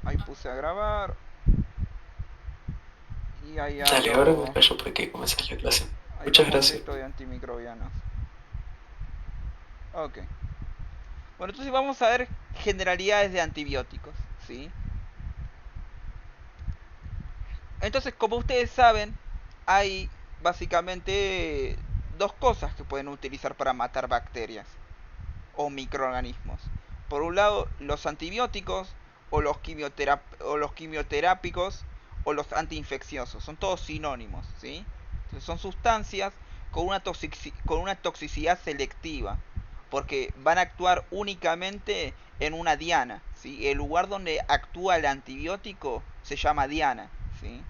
Ahí puse a grabar y ahí Dale, ahora me abro. callo para que comiences la clase. Ahí Muchas vamos gracias. esto de antimicrobianos. Ok. Bueno, entonces vamos a ver generalidades de antibióticos, ¿sí? Entonces, como ustedes saben, hay básicamente dos cosas que pueden utilizar para matar bacterias o microorganismos. Por un lado, los antibióticos o los quimioterápicos o los antiinfecciosos. Son todos sinónimos, ¿sí? Entonces, son sustancias con una toxicidad selectiva, porque van a actuar únicamente en una diana, ¿sí? El lugar donde actúa el antibiótico se llama diana, ¿sí?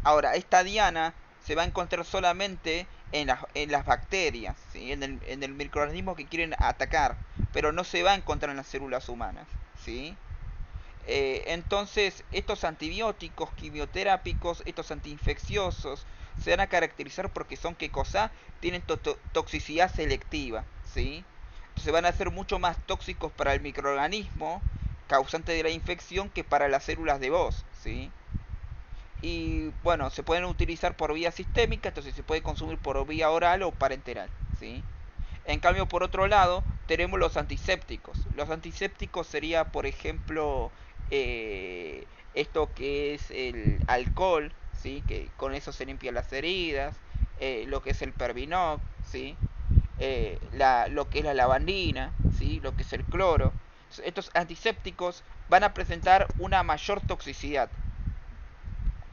Ahora, esta diana se va a encontrar solamente en las bacterias, ¿sí? En el microorganismo que quieren atacar, pero no se va a encontrar en las células humanas, ¿sí? Entonces, estos antibióticos quimioterápicos, estos antiinfecciosos, se van a caracterizar porque son, ¿qué cosa? Tienen toxicidad selectiva, ¿sí? Entonces van a ser mucho más tóxicos para el microorganismo causante de la infección que para las células de voz, ¿sí? Y bueno, se pueden utilizar por vía sistémica, entonces se puede consumir por vía oral o parenteral, ¿sí? En cambio, por otro lado, tenemos los antisépticos. Los antisépticos sería, por ejemplo, esto que es el alcohol, ¿sí? Que con eso se limpian las heridas, lo que es el Pervinox, ¿sí? Lo que es la lavandina, ¿sí? Lo que es el cloro. Estos antisépticos van a presentar una mayor toxicidad,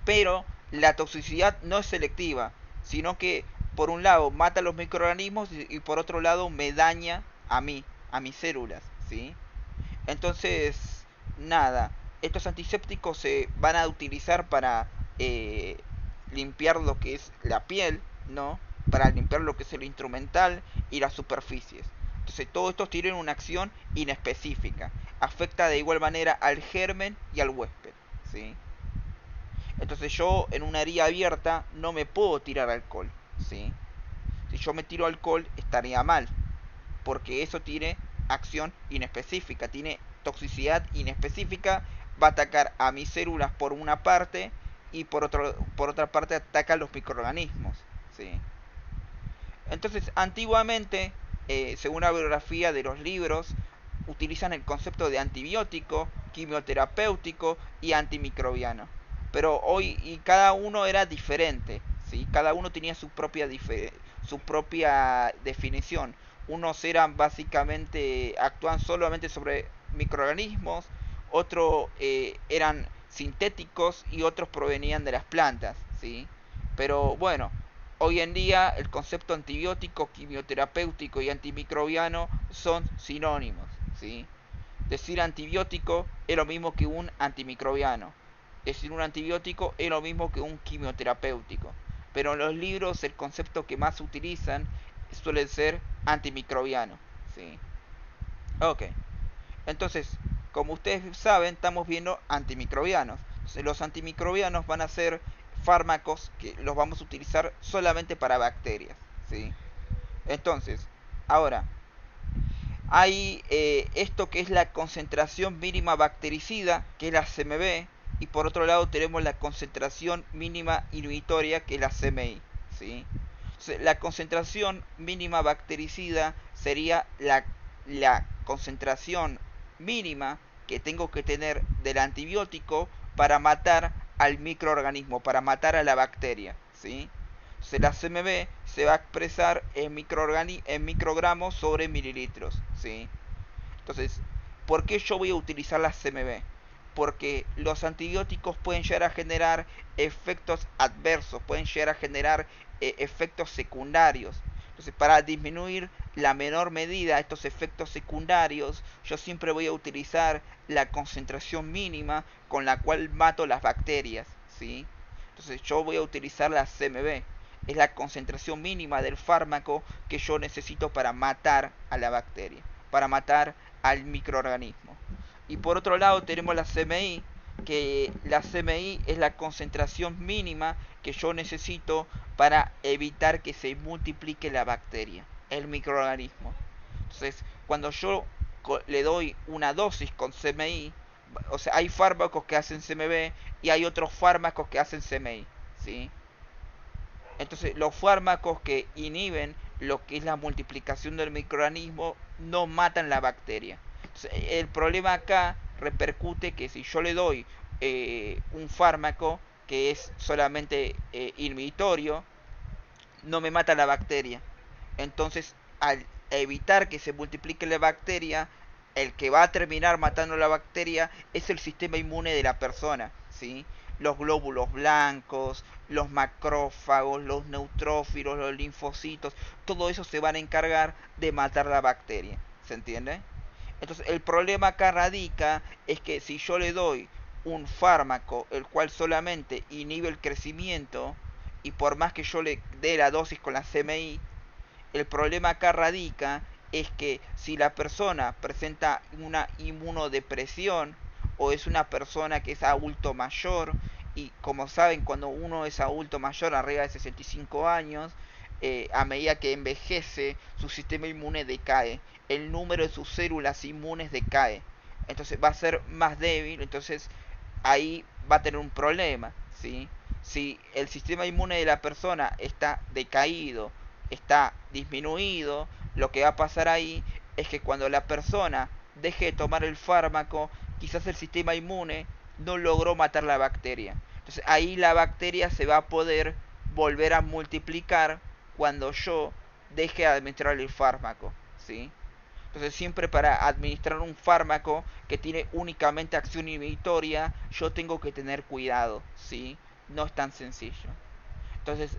pero la toxicidad no es selectiva, sino que por un lado mata a los microorganismos y por otro lado me daña a mí, a mis células, ¿sí? Entonces, nada, estos antisépticos se van a utilizar para eh, limpiar lo que es la piel, ¿no? Para limpiar lo que es el instrumental y las superficies. Entonces, todos estos tienen una acción inespecífica. Afecta de igual manera al germen y al huésped, ¿sí? Entonces yo en una herida abierta no me puedo tirar alcohol, ¿sí? Si yo me tiro alcohol estaría mal, porque eso tiene acción inespecífica, tiene toxicidad inespecífica, va a atacar a mis células por una parte y por otra parte ataca a los microorganismos, ¿sí? Entonces antiguamente, según la bibliografía de los libros, utilizan el concepto de antibiótico, quimioterapéutico y antimicrobiano. Pero hoy y cada uno era diferente, ¿sí? Cada uno tenía su propia definición. Unos eran básicamente, actúan solamente sobre microorganismos, otros eran sintéticos y otros provenían de las plantas, ¿sí? Pero bueno, hoy en día el concepto antibiótico, quimioterapéutico y antimicrobiano son sinónimos, ¿sí? Decir antibiótico es lo mismo que un antimicrobiano. Decir un antibiótico es lo mismo que un quimioterapéutico. Pero en los libros el concepto que más utilizan suele ser antimicrobiano, ¿sí? Ok. Entonces, como ustedes saben, estamos viendo antimicrobianos. Entonces, los antimicrobianos van a ser fármacos que los vamos a utilizar solamente para bacterias, ¿sí? Entonces, ahora, hay esto que es la concentración mínima bactericida, que es la CMB, y por otro lado tenemos la concentración mínima inhibitoria, que es la CMI, ¿sí? Entonces, la concentración mínima bactericida sería la concentración mínima que tengo que tener del antibiótico para matar al microorganismo, para matar a la bacteria, ¿sí? Entonces, la CMB se va a expresar en microgramos sobre mililitros, ¿sí? Entonces, ¿por qué yo voy a utilizar la CMB? Porque los antibióticos pueden llegar a generar efectos adversos, pueden llegar a generar efectos secundarios. Entonces, para disminuir la menor medida estos efectos secundarios, yo siempre voy a utilizar la concentración mínima con la cual mato las bacterias, ¿sí? Entonces, yo voy a utilizar la CMB. Es la concentración mínima del fármaco que yo necesito para matar a la bacteria, para matar al microorganismo. Y por otro lado tenemos la CMI, que la CMI es la concentración mínima que yo necesito para evitar que se multiplique la bacteria, el microorganismo. Entonces, cuando yo le doy una dosis con CMI, O sea, hay fármacos que hacen CMB y hay otros fármacos que hacen CMI, ¿sí? Entonces, los fármacos que inhiben lo que es la multiplicación del microorganismo no matan la bacteria. Entonces, el problema acá repercute que si yo le doy un fármaco que es solamente inhibitorio, no me mata la bacteria. Entonces, al evitar que se multiplique la bacteria, el que va a terminar matando la bacteria es el sistema inmune de la persona, ¿sí? Los glóbulos blancos, los macrófagos, los neutrófilos, los linfocitos, todo eso se van a encargar de matar la bacteria, ¿se entiende? Entonces, el problema acá radica es que si yo le doy un fármaco el cual solamente inhibe el crecimiento y por más que yo le dé la dosis con la CMI, el problema acá radica es que si la persona presenta una inmunodepresión o es una persona que es adulto mayor, y como saben, cuando uno es adulto mayor, arriba de 65 años, a medida que envejece, su sistema inmune decae, el número de sus células inmunes decae, entonces va a ser más débil, entonces ahí va a tener un problema, ¿sí? Si el sistema inmune de la persona está decaído, está disminuido, lo que va a pasar ahí es que cuando la persona deje de tomar el fármaco, quizás el sistema inmune no logró matar la bacteria. Entonces ahí la bacteria se va a poder volver a multiplicar cuando yo deje de administrar el fármaco, ¿sí? Entonces siempre para administrar un fármaco que tiene únicamente acción inhibitoria, yo tengo que tener cuidado, ¿sí? No es tan sencillo. Entonces,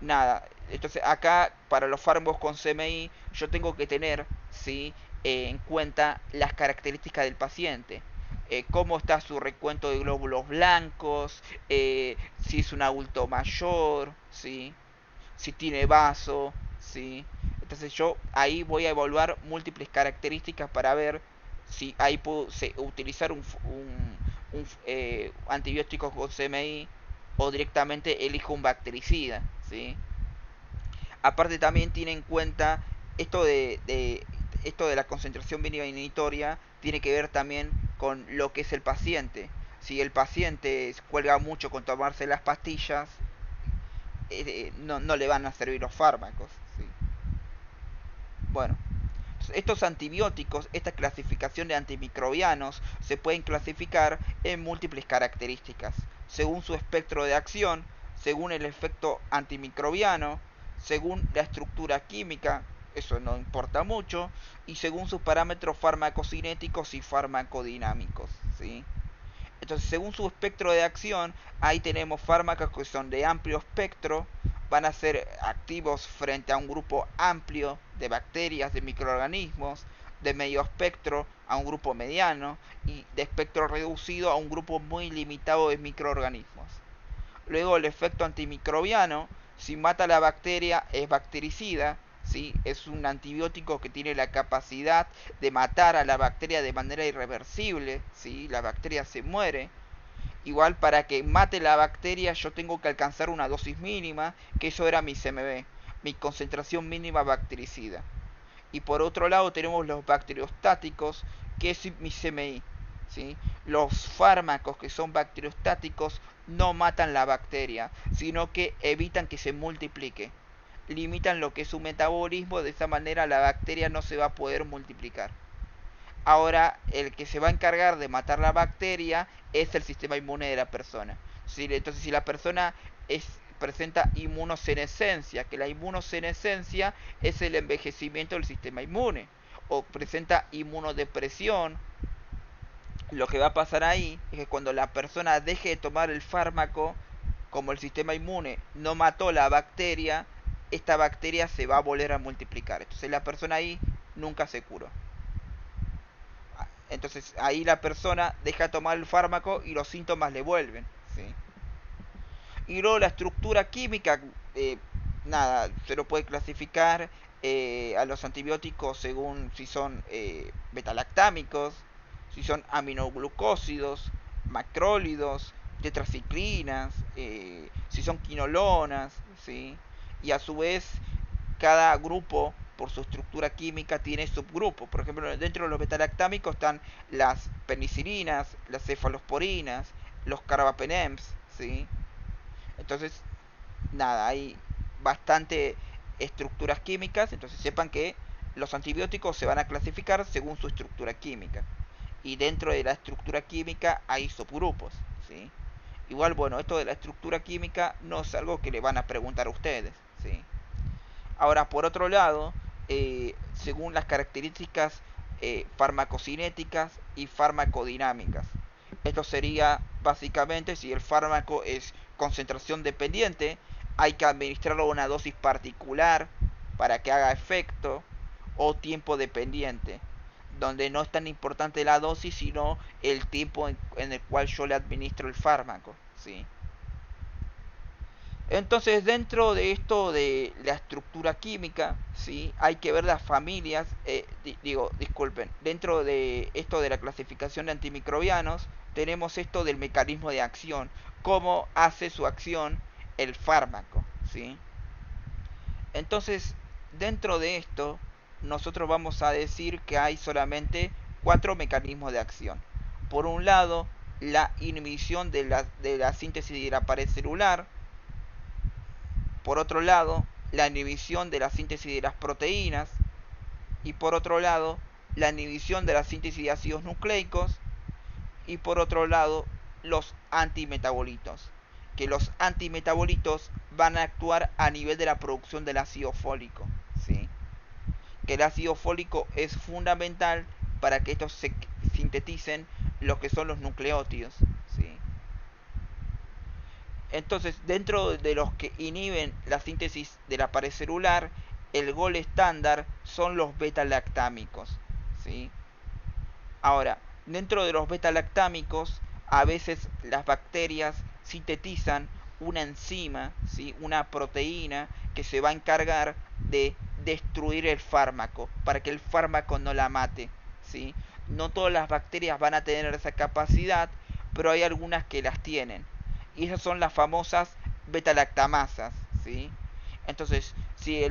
nada, entonces acá para los fármacos con CMI yo tengo que tener, ¿sí? En cuenta las características del paciente. Cómo está su recuento de glóbulos blancos, si es un adulto mayor, ¿sí? Si tiene vaso, ¿sí? Entonces yo ahí voy a evaluar múltiples características para ver si ahí puedo utilizar un antibiótico con CMI o directamente elijo un bactericida, ¿sí? Aparte también tiene en cuenta esto de la concentración mínima inhibitoria tiene que ver también con lo que es el paciente. Si el paciente cuelga mucho con tomarse las pastillas, no le van a servir los fármacos, ¿sí? Bueno, estos antibióticos, esta clasificación de antimicrobianos, se pueden clasificar en múltiples características, según su espectro de acción, según el efecto antimicrobiano, según la estructura química, eso no importa mucho, y según sus parámetros farmacocinéticos y farmacodinámicos, ¿sí? Entonces, según su espectro de acción, ahí tenemos fármacos que son de amplio espectro, van a ser activos frente a un grupo amplio de bacterias, de microorganismos, de medio espectro a un grupo mediano y de espectro reducido a un grupo muy limitado de microorganismos. Luego el efecto antimicrobiano, si mata la bacteria es bactericida, ¿sí? Es un antibiótico que tiene la capacidad de matar a la bacteria de manera irreversible, ¿sí? La bacteria se muere. Igual para que mate la bacteria yo tengo que alcanzar una dosis mínima, que eso era mi CMB, mi concentración mínima bactericida. Y por otro lado tenemos los bacteriostáticos, que es mi CMI, ¿sí? Los fármacos que son bacteriostáticos no matan la bacteria, sino que evitan que se multiplique. Limitan lo que es su metabolismo, de esa manera la bacteria no se va a poder multiplicar. Ahora, el que se va a encargar de matar la bacteria es el sistema inmune de la persona. ¿Sí? Entonces, si la persona presenta inmunosenescencia, que la inmunosenescencia es el envejecimiento del sistema inmune, o presenta inmunodepresión, lo que va a pasar ahí es que cuando la persona deje de tomar el fármaco, como el sistema inmune no mató la bacteria, esta bacteria se va a volver a multiplicar. Entonces la persona ahí nunca se curó. Entonces ahí la persona deja de tomar el fármaco y los síntomas le vuelven, ¿sí? Y luego la estructura química, eh, nada, se lo puede clasificar a los antibióticos según si son betalactámicos, si son aminoglucósidos, macrólidos, tetraciclinas, si son quinolonas, ¿sí? Y a su vez cada grupo por su estructura química, tiene subgrupos. Por ejemplo, dentro de los betalactámicos están las penicilinas, las cefalosporinas, los carbapenems, ¿sí? Entonces, nada, hay bastante estructuras químicas, entonces sepan que los antibióticos se van a clasificar según su estructura química. Y dentro de la estructura química hay subgrupos, ¿sí? Igual, bueno, esto de la estructura química no es algo que le van a preguntar a ustedes, ¿sí? Ahora, por otro lado, según las características farmacocinéticas y farmacodinámicas. Esto sería básicamente si el fármaco es concentración dependiente, hay que administrarlo a una dosis particular para que haga efecto, o tiempo dependiente, donde no es tan importante la dosis, sino el tiempo en el cual yo le administro el fármaco, ¿sí? Entonces, dentro de esto de la estructura química, ¿sí? Hay que ver las familias, disculpen, dentro de esto de la clasificación de antimicrobianos, tenemos esto del mecanismo de acción, cómo hace su acción el fármaco, ¿sí? Entonces, dentro de esto, nosotros vamos a decir que hay solamente cuatro mecanismos de acción. Por un lado, la inhibición de la síntesis de la pared celular. Por otro lado, la inhibición de la síntesis de las proteínas. Y por otro lado, la inhibición de la síntesis de ácidos nucleicos. Y por otro lado, los antimetabolitos. Que los antimetabolitos van a actuar a nivel de la producción del ácido fólico, ¿sí? Que el ácido fólico es fundamental para que estos se sinteticen lo que son los nucleótidos, ¿sí? Entonces, dentro de los que inhiben la síntesis de la pared celular, el gol estándar son los beta-lactámicos, ¿sí? Ahora, dentro de los beta-lactámicos, a veces las bacterias sintetizan una enzima, ¿sí? Una proteína que se va a encargar de destruir el fármaco, para que el fármaco no la mate, ¿sí? No todas las bacterias van a tener esa capacidad, pero hay algunas que las tienen. Y esas son las famosas beta-lactamasas, ¿sí? Entonces, si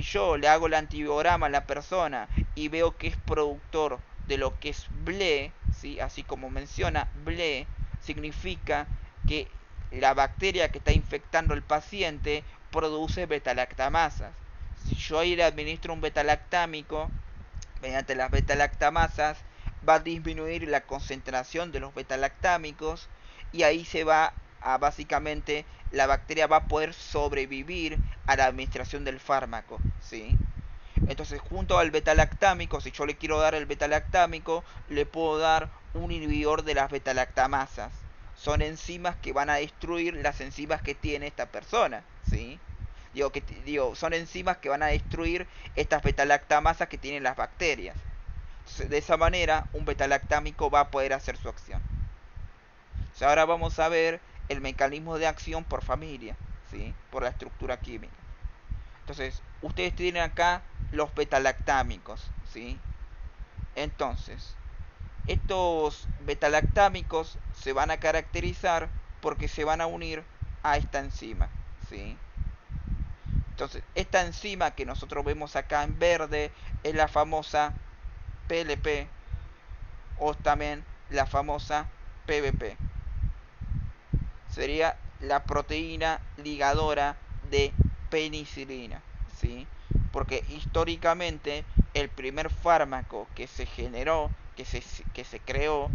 yo le hago el antibiograma a la persona y veo que es productor de lo que es BLE, ¿sí? Así como menciona, BLE significa que la bacteria que está infectando al paciente produce beta-lactamasas. Si yo ahí le administro un beta-lactámico, mediante las beta-lactamasas, va a disminuir la concentración de los beta-lactámicos y ahí se va a básicamente la bacteria va a poder sobrevivir a la administración del fármaco, ¿sí? Entonces, junto al beta-lactámico, si yo le quiero dar el beta-lactámico, le puedo dar un inhibidor de las beta-lactamasas. Son enzimas que van a destruir las enzimas que tiene esta persona, ¿sí? Son enzimas que van a destruir estas beta-lactamasas que tienen las bacterias. Entonces, de esa manera, un beta-lactámico va a poder hacer su acción. O sea, ahora vamos a ver el mecanismo de acción por familia, ¿sí? Por la estructura química. Entonces, ustedes tienen acá los beta-lactámicos, ¿sí? Entonces, estos beta-lactámicos se van a caracterizar porque se van a unir a esta enzima, ¿sí? Entonces, esta enzima que nosotros vemos acá en verde es la famosa PLP o también la famosa PBP. Sería la proteína ligadora de penicilina, ¿sí? Porque históricamente el primer fármaco que se generó, que se creó,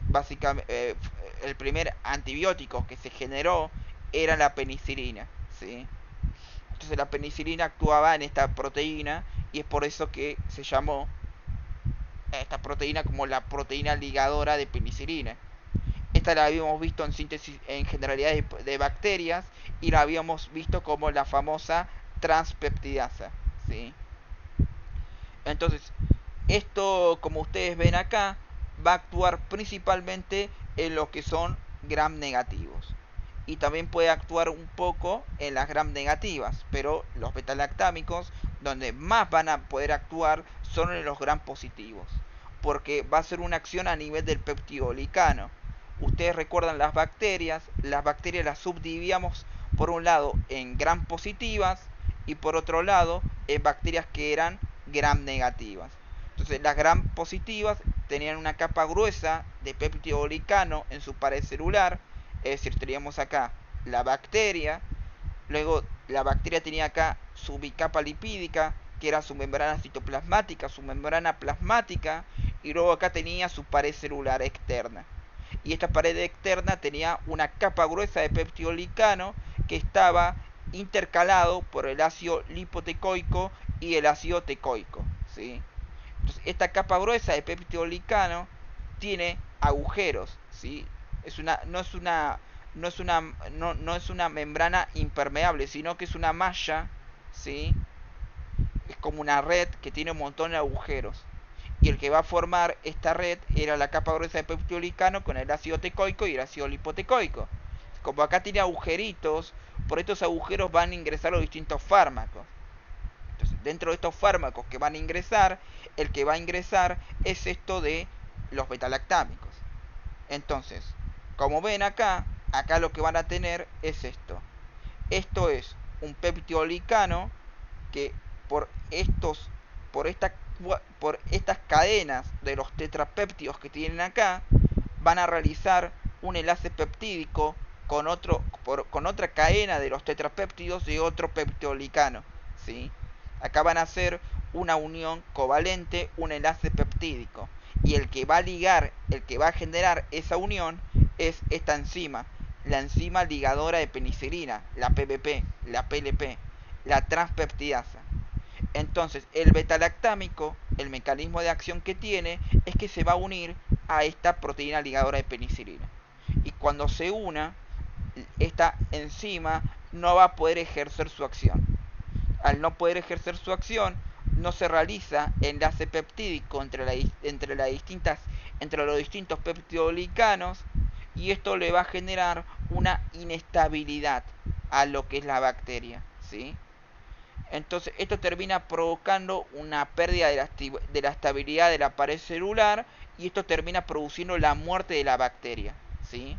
básicamente el primer antibiótico que se generó era la penicilina, ¿sí? Entonces la penicilina actuaba en esta proteína y es por eso que se llamó esta proteína como la proteína ligadora de penicilina. Esta la habíamos visto en síntesis en generalidades de bacterias y la habíamos visto como la famosa transpeptidasa, ¿sí? Entonces, esto, como ustedes ven acá, va a actuar principalmente en lo que son gram negativos. Y también puede actuar un poco en las gram negativas, pero los betalactámicos, donde más van a poder actuar, son en los gram positivos. Porque va a ser una acción a nivel del peptidoglicano. Ustedes recuerdan las bacterias las subdividíamos por un lado en gram positivas y por otro lado en bacterias que eran gram negativas. Entonces las gram positivas tenían una capa gruesa de peptidoglicano en su pared celular, es decir, teníamos acá la bacteria, luego la bacteria tenía acá su bicapa lipídica, que era su membrana citoplasmática, su membrana plasmática, y luego acá tenía su pared celular externa. Y esta pared externa tenía una capa gruesa de peptidoglicano que estaba intercalado por el ácido lipotecoico y el ácido tecoico, ¿sí? Entonces, esta capa gruesa de peptidoglicano tiene agujeros, ¿sí? No es una membrana impermeable, sino que es una malla, ¿sí? Es como una red que tiene un montón de agujeros. Y el que va a formar esta red era la capa gruesa de peptidoglicano con el ácido tecoico y el ácido lipotecoico. Como acá tiene agujeritos, por estos agujeros van a ingresar los distintos fármacos. Entonces, dentro de estos fármacos que van a ingresar, el que va a ingresar es esto de los betalactámicos. Entonces, como ven acá, acá lo que van a tener es esto. Esto es un peptidoglicano que por estos por esta por estas cadenas de los tetrapéptidos que tienen acá van a realizar un enlace peptídico con otra cadena de los tetrapéptidos de otro peptidoglicano, ¿sí? Acá van a hacer una unión covalente, un enlace peptídico, y el que va a ligar, el que va a generar esa unión es esta enzima, la enzima ligadora de penicilina, la PPP, la PLP, la transpeptidasa. Entonces, el betalactámico, el mecanismo de acción que tiene es que se va a unir a esta proteína ligadora de penicilina. Y cuando se una, esta enzima no va a poder ejercer su acción. Al no poder ejercer su acción, no se realiza enlace peptídico entre los distintos peptidoglicanos, y esto le va a generar una inestabilidad a lo que es la bacteria, ¿sí? Entonces esto termina provocando una pérdida de la estabilidad de la pared celular, y esto termina produciendo la muerte de la bacteria, ¿sí?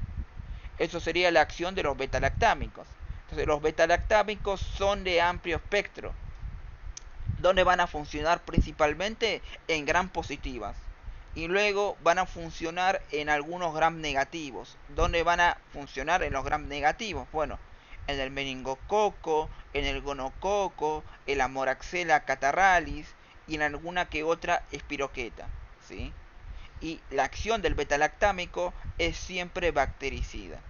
Eso sería la acción de los betalactámicos. Entonces los betalactámicos son de amplio espectro, donde van a funcionar principalmente en gram positivas. Y luego van a funcionar en algunos gram negativos. ¿Dónde van a funcionar en los gram negativos? Bueno, en el meningococo, en el gonococo, en la moraxella catarralis y en alguna que otra espiroqueta, ¿sí? Y la acción del betalactámico es siempre bactericida.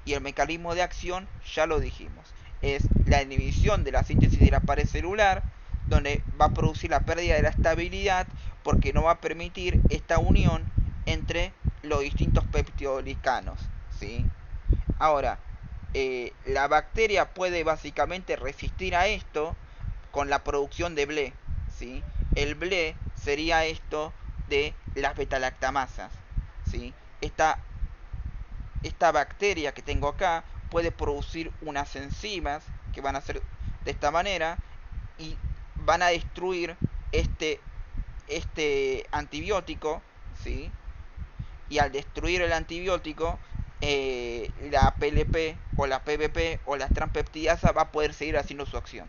Y el mecanismo de acción, ya lo dijimos, es la inhibición de la síntesis de la pared celular, donde va a producir la pérdida de la estabilidad porque no va a permitir esta unión entre los distintos peptidoglicanos, ¿sí? Ahora, la bacteria puede básicamente resistir a esto con la producción de ble, ¿sí? El ble sería esto de las betalactamasas, ¿sí? Esta bacteria que tengo acá puede producir unas enzimas que van a ser de esta manera y van a destruir este, este antibiótico, ¿sí? Y al destruir el antibiótico, la PLP o la PBP o la transpeptidasa va a poder seguir haciendo su acción.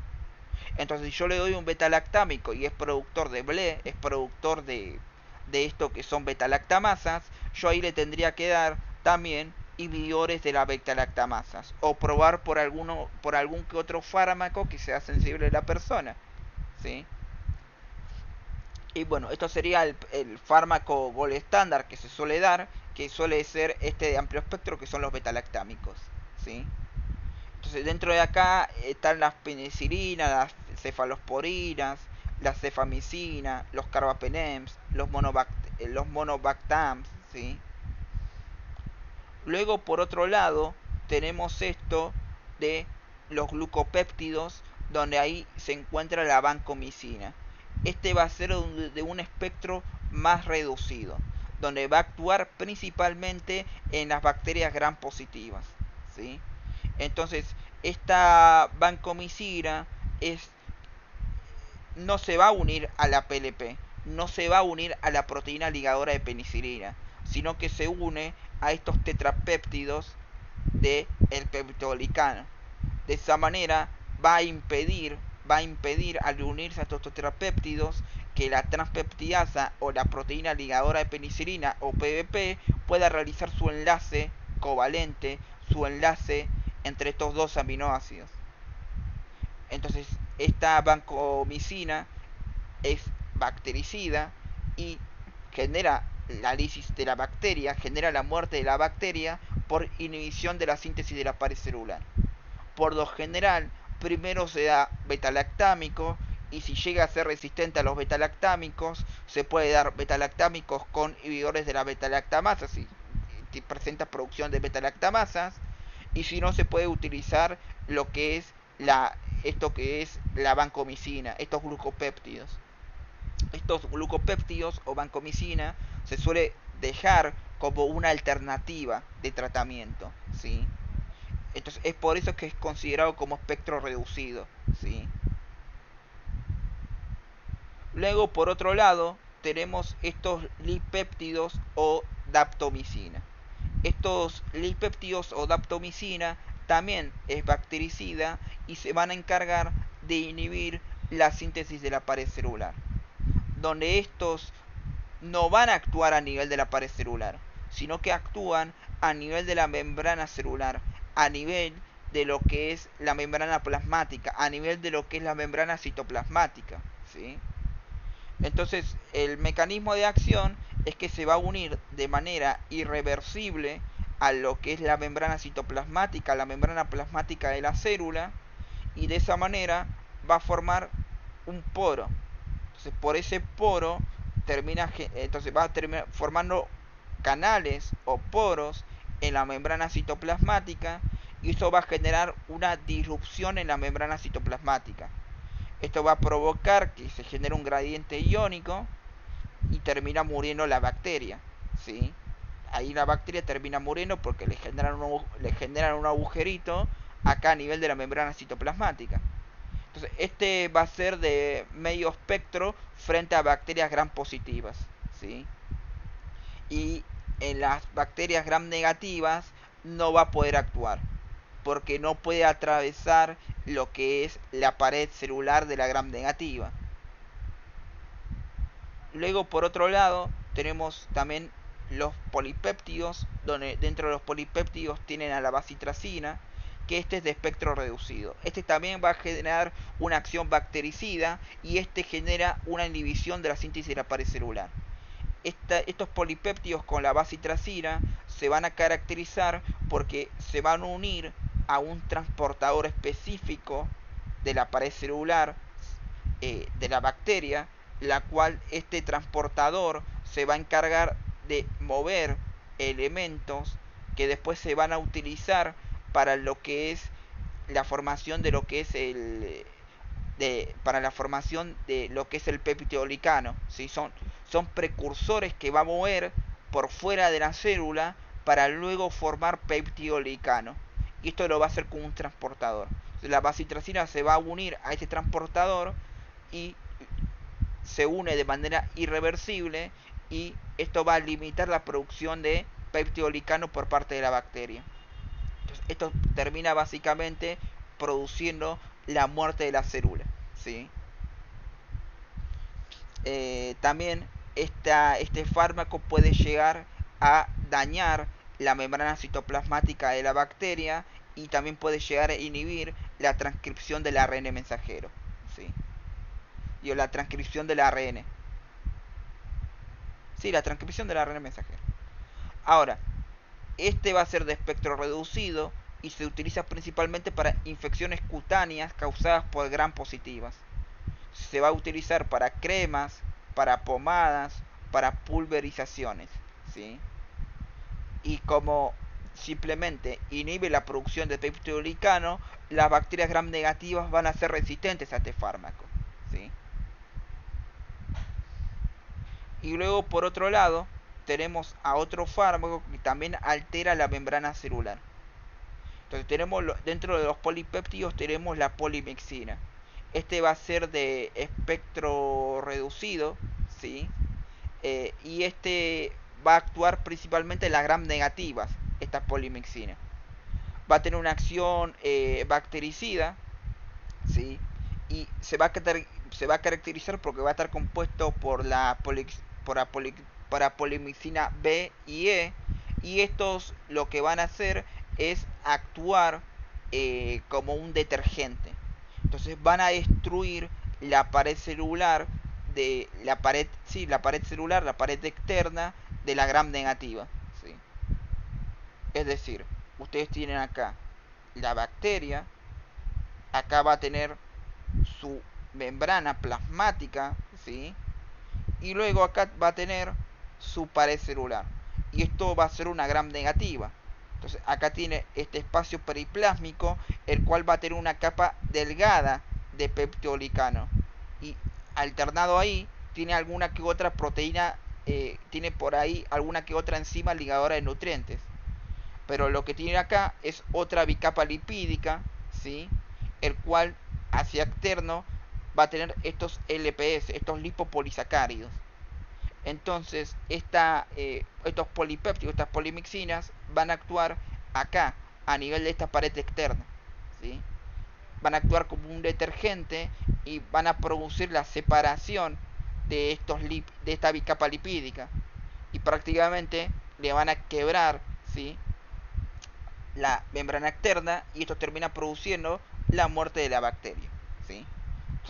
Entonces, si yo le doy un betalactámico y es productor de ble, es productor de esto que son betalactamasas, yo ahí le tendría que dar también inhibidores de las betalactamasas o probar por algún que otro fármaco que sea sensible a la persona, ¿sí? Y bueno, esto sería el fármaco gold estándar que se suele dar, que suele ser este de amplio espectro, que son los betalactámicos, ¿sí? Entonces dentro de acá están las penicilinas, las cefalosporinas, la cefamicina, los carbapenems, los monobactams, ¿sí? Luego por otro lado tenemos esto de los glucopéptidos, donde ahí se encuentra la vancomicina. Este va a ser de un espectro más reducido, donde va a actuar principalmente en las bacterias gram positivas, ¿sí? Entonces, esta vancomicina no se va a unir a la PLP, no se va a unir a la proteína ligadora de penicilina, sino que se une a estos tetrapéptidos del peptidoglicano. De esa manera va va a impedir al unirse a estos tetrapéptidos que la transpeptidasa o la proteína ligadora de penicilina o PBP pueda realizar su enlace covalente, su enlace entre estos dos aminoácidos. Entonces, esta vancomicina es bactericida y genera la lisis de la bacteria, genera la muerte de la bacteria por inhibición de la síntesis de la pared celular. Por lo general, primero se da betalactámico y si llega a ser resistente a los betalactámicos, se puede dar betalactámicos con inhibidores de la betalactamasa, si presenta producción de betalactamasas, y si no se puede utilizar lo que es esto que es la vancomicina, estos glucopéptidos. Estos glucopéptidos o vancomicina se suele dejar como una alternativa de tratamiento, ¿sí? Entonces es por eso que es considerado como espectro reducido, ¿sí? Luego, por otro lado, tenemos estos lipéptidos o daptomicina. Estos lipéptidos o daptomicina también es bactericida y se van a encargar de inhibir la síntesis de la pared celular, donde estos no van a actuar a nivel de la pared celular, sino que actúan a nivel de la membrana celular, a nivel de lo que es la membrana plasmática, a nivel de lo que es la membrana citoplasmática, ¿sí? Entonces, el mecanismo de acción es que se va a unir de manera irreversible a lo que es la membrana citoplasmática, la membrana plasmática de la célula, y de esa manera va a formar un poro. Entonces, por ese poro entonces va a terminar formando canales o poros en la membrana citoplasmática y eso va a generar una disrupción en la membrana citoplasmática. Esto va a provocar que se genere un gradiente iónico y termina muriendo la bacteria, ¿sí? Ahí la bacteria termina muriendo porque le generan un agujerito acá a nivel de la membrana citoplasmática. Entonces, este va a ser de medio espectro frente a bacterias gram positivas, ¿sí? Y en las bacterias gram negativas no va a poder actuar porque no puede atravesar lo que es la pared celular de la gram negativa. Luego, por otro lado, tenemos también los polipéptidos, donde dentro de los polipéptidos tienen a la bacitracina, que este es de espectro reducido. Este también va a generar una acción bactericida y este genera una inhibición de la síntesis de la pared celular. Estos polipéptidos con la bacitracina se van a caracterizar porque se van a unir a un transportador específico de la pared celular de la bacteria, la cual este transportador se va a encargar de mover elementos que después se van a utilizar para lo que es la formación de lo que es para la formación de lo que es el peptidolicano, ¿sí? Son precursores que va a mover por fuera de la célula para luego formar peptidolicano. Y esto lo va a hacer con un transportador. La bacitracina se va a unir a este transportador y se une de manera irreversible y esto va a limitar la producción de peptidolicano por parte de la bacteria. Entonces, esto termina básicamente produciendo la muerte de la célula, ¿sí? También este fármaco puede llegar a dañar la membrana citoplasmática de la bacteria y también puede llegar a inhibir la transcripción del ARN mensajero, ¿sí? Y la transcripción del ARN. Sí, la transcripción del ARN mensajero. Ahora, este va a ser de espectro reducido y se utiliza principalmente para infecciones cutáneas causadas por gram positivas. Se va a utilizar para cremas, para pomadas, para pulverizaciones, ¿sí? Y como simplemente inhibe la producción de peptidolicano, las bacterias gram negativas van a ser resistentes a este fármaco, ¿sí? Y luego, por otro lado, tenemos a otro fármaco que también altera la membrana celular. Entonces tenemos dentro de los polipéptidos tenemos la polimixina. Este va a ser de espectro reducido, ¿sí? Y este va a actuar principalmente en las gram negativas, esta polimixina. Va a tener una acción bactericida, ¿sí? y se va a caracterizar porque va a estar compuesto por por la por la polimicina B y E, y estos lo que van a hacer es actuar como un detergente. Entonces van a destruir la pared celular de la pared, sí, la pared celular, la pared externa de la gram negativa, ¿sí? Es decir, ustedes tienen acá la bacteria, acá va a tener su membrana plasmática, ¿sí? Y luego acá va a tener su pared celular. Y esto va a ser una gram negativa. Entonces acá tiene este espacio periplásmico, el cual va a tener una capa delgada de peptidolicano. Y alternado ahí, tiene alguna que otra proteína, tiene por ahí alguna que otra enzima ligadora de nutrientes. Pero lo que tiene acá es otra bicapa lipídica, ¿sí? El cual hacia externo va a tener estos LPS, estos lipopolisacáridos. Entonces, estos polipéptidos, estas polimixinas, van a actuar acá, a nivel de esta pared externa, ¿sí? Van a actuar como un detergente y van a producir la separación de esta bicapa lipídica. Y prácticamente le van a quebrar, ¿sí?, la membrana externa, y esto termina produciendo la muerte de la bacteria, ¿sí?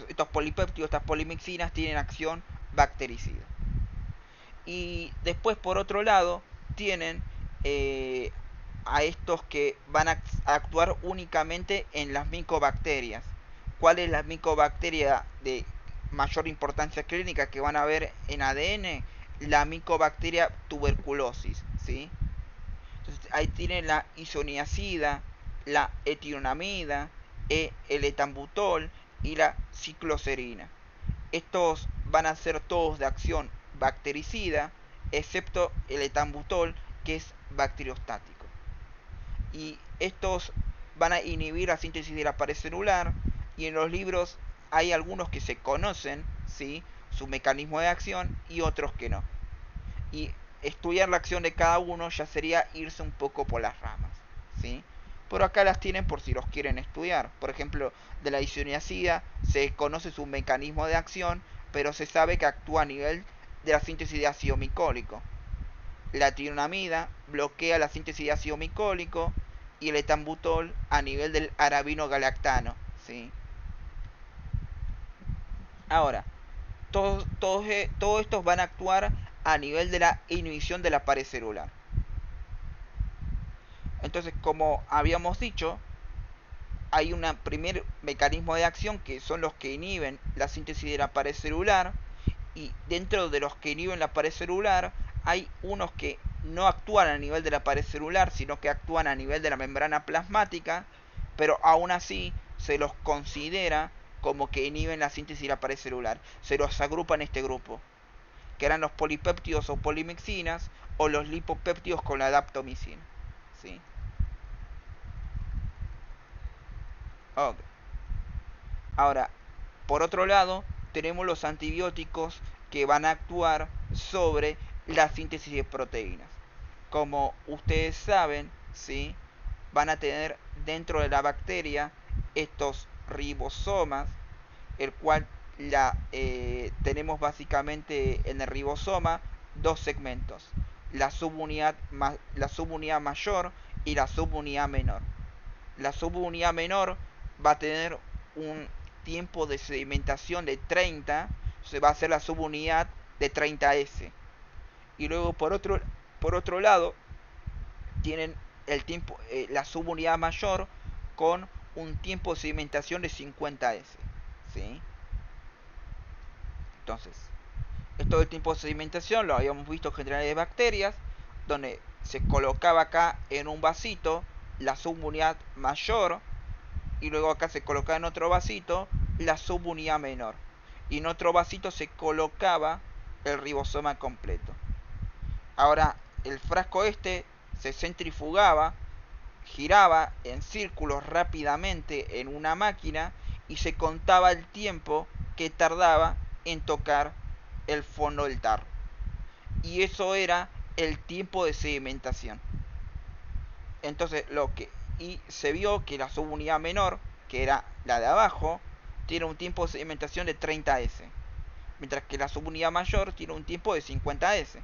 Estos polipéptidos, estas polimixinas, tienen acción bactericida. Y después, por otro lado, tienen eh, a estos que van a actuar únicamente en las micobacterias. ¿Cuál es la micobacteria de mayor importancia clínica que van a ver en ADN? La micobacteria tuberculosis, ¿sí? Entonces, ahí tienen la isoniazida, la etionamida, el etambutol y la cicloserina. Estos van a ser todos de acción bactericida, excepto el etambutol, que es bacteriostático. Y estos van a inhibir la síntesis de la pared celular, y en los libros hay algunos que se conocen, ¿sí?, su mecanismo de acción, y otros que no. Y estudiar la acción de cada uno ya sería irse un poco por las ramas, ¿sí? Pero acá las tienen por si los quieren estudiar. Por ejemplo, de la isoniazida se conoce su mecanismo de acción, pero se sabe que actúa a nivel de la síntesis de ácido micólico. La tionamida bloquea la síntesis de ácido micólico, y el etambutol a nivel del arabino galactano, ¿sí? Ahora, todos estos van a actuar a nivel de la inhibición de la pared celular. Entonces, como habíamos dicho, hay un primer mecanismo de acción que son los que inhiben la síntesis de la pared celular, y dentro de los que inhiben la pared celular hay unos que no actúan a nivel de la pared celular, sino que actúan a nivel de la membrana plasmática, pero aún así se los considera como que inhiben la síntesis de la pared celular. Se los agrupa en este grupo, que eran los polipéptidos o polimixinas, o los lipopéptidos con la daptomicina, ¿sí? Okay. Ahora, por otro lado, tenemos los antibióticos que van a actuar sobre la síntesis de proteínas. Como ustedes saben, ¿sí?, van a tener dentro de la bacteria estos ribosomas, el cual tenemos básicamente en el ribosoma dos segmentos: la subunidad mayor y la subunidad menor. La subunidad menor va a tener un tiempo de sedimentación de 30, se va a hacer la subunidad de 30S. Y luego por otro lado tienen la subunidad mayor con un tiempo de sedimentación de 50S, ¿sí? Entonces, esto del tiempo de sedimentación lo habíamos visto en general de bacterias, donde se colocaba acá en un vasito la subunidad mayor, y luego acá se colocaba en otro vasito la subunidad menor, y en otro vasito se colocaba el ribosoma completo. Ahora el frasco este se centrifugaba, giraba en círculos rápidamente en una máquina, y se contaba el tiempo que tardaba en tocar el fondo del tarro. Y eso era el tiempo de sedimentación. Entonces y se vio que la subunidad menor, que era la de abajo, tiene un tiempo de sedimentación de 30S, mientras que la subunidad mayor tiene un tiempo de 50S.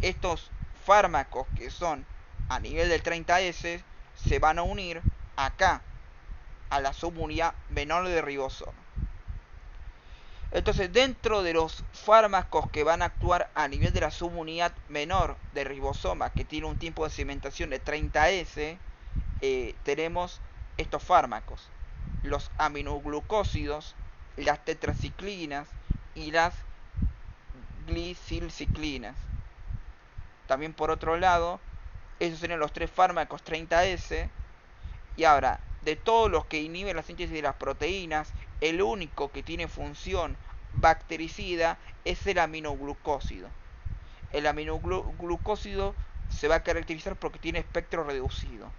Estos fármacos que son a nivel del 30S se van a unir acá a la subunidad menor de ribosoma. Entonces, dentro de los fármacos que van a actuar a nivel de la subunidad menor de ribosoma, que tiene un tiempo de sedimentación de 30S, tenemos estos fármacos: los aminoglucósidos, las tetraciclinas y las glicilciclinas. También por otro lado, esos serían los tres fármacos 30S. Y ahora, de todos los que inhiben la síntesis de las proteínas, el único que tiene función bactericida es el aminoglucósido. El aminoglucósido se va a caracterizar porque tiene espectro reducido.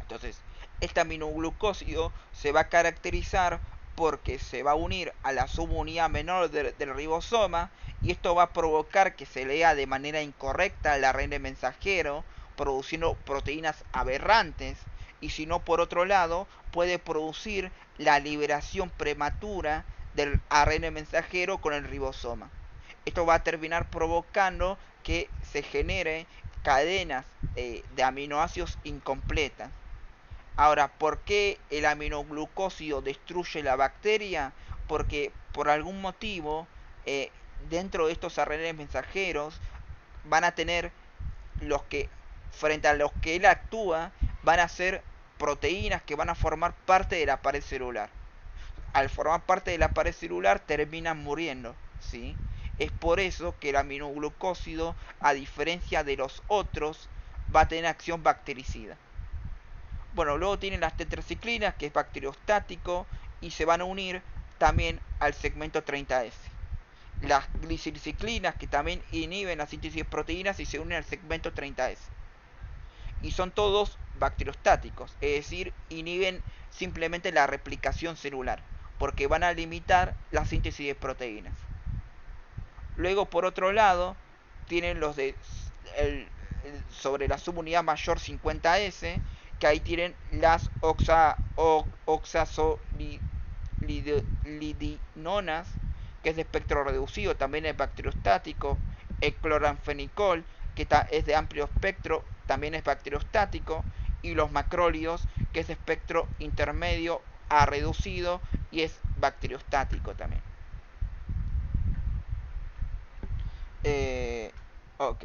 Entonces, este aminoglucósido se va a caracterizar porque se va a unir a la subunidad menor del ribosoma, y esto va a provocar que se lea de manera incorrecta el ARN mensajero, produciendo proteínas aberrantes, y si no, por otro lado, puede producir la liberación prematura del ARN mensajero con el ribosoma. Esto va a terminar provocando que se genere cadenas de aminoácidos incompletas. Ahora, ¿por qué el aminoglucósido destruye la bacteria? Porque por algún motivo, eh, dentro de estos ARN mensajeros van a tener los que, frente a los que él actúa, van a ser proteínas que van a formar parte de la pared celular. Al formar parte de la pared celular terminan muriendo, ¿sí? Es por eso que el aminoglucósido, a diferencia de los otros, va a tener acción bactericida. Bueno, luego tienen las tetraciclinas, que es bacteriostático, y se van a unir también al segmento 30S. Las glicilciclinas, que también inhiben la síntesis de proteínas y se unen al segmento 30S. Y son todos bacteriostáticos, es decir, inhiben simplemente la replicación celular, porque van a limitar la síntesis de proteínas. Luego, por otro lado, tienen los de sobre la subunidad mayor 50S, que ahí tienen las oxazolidinonas, que es de espectro reducido, también es bacteriostático. El cloranfenicol, que es de amplio espectro, también es bacteriostático. Y los macrólidos, que es de espectro intermedio a reducido y es bacteriostático también. Ok.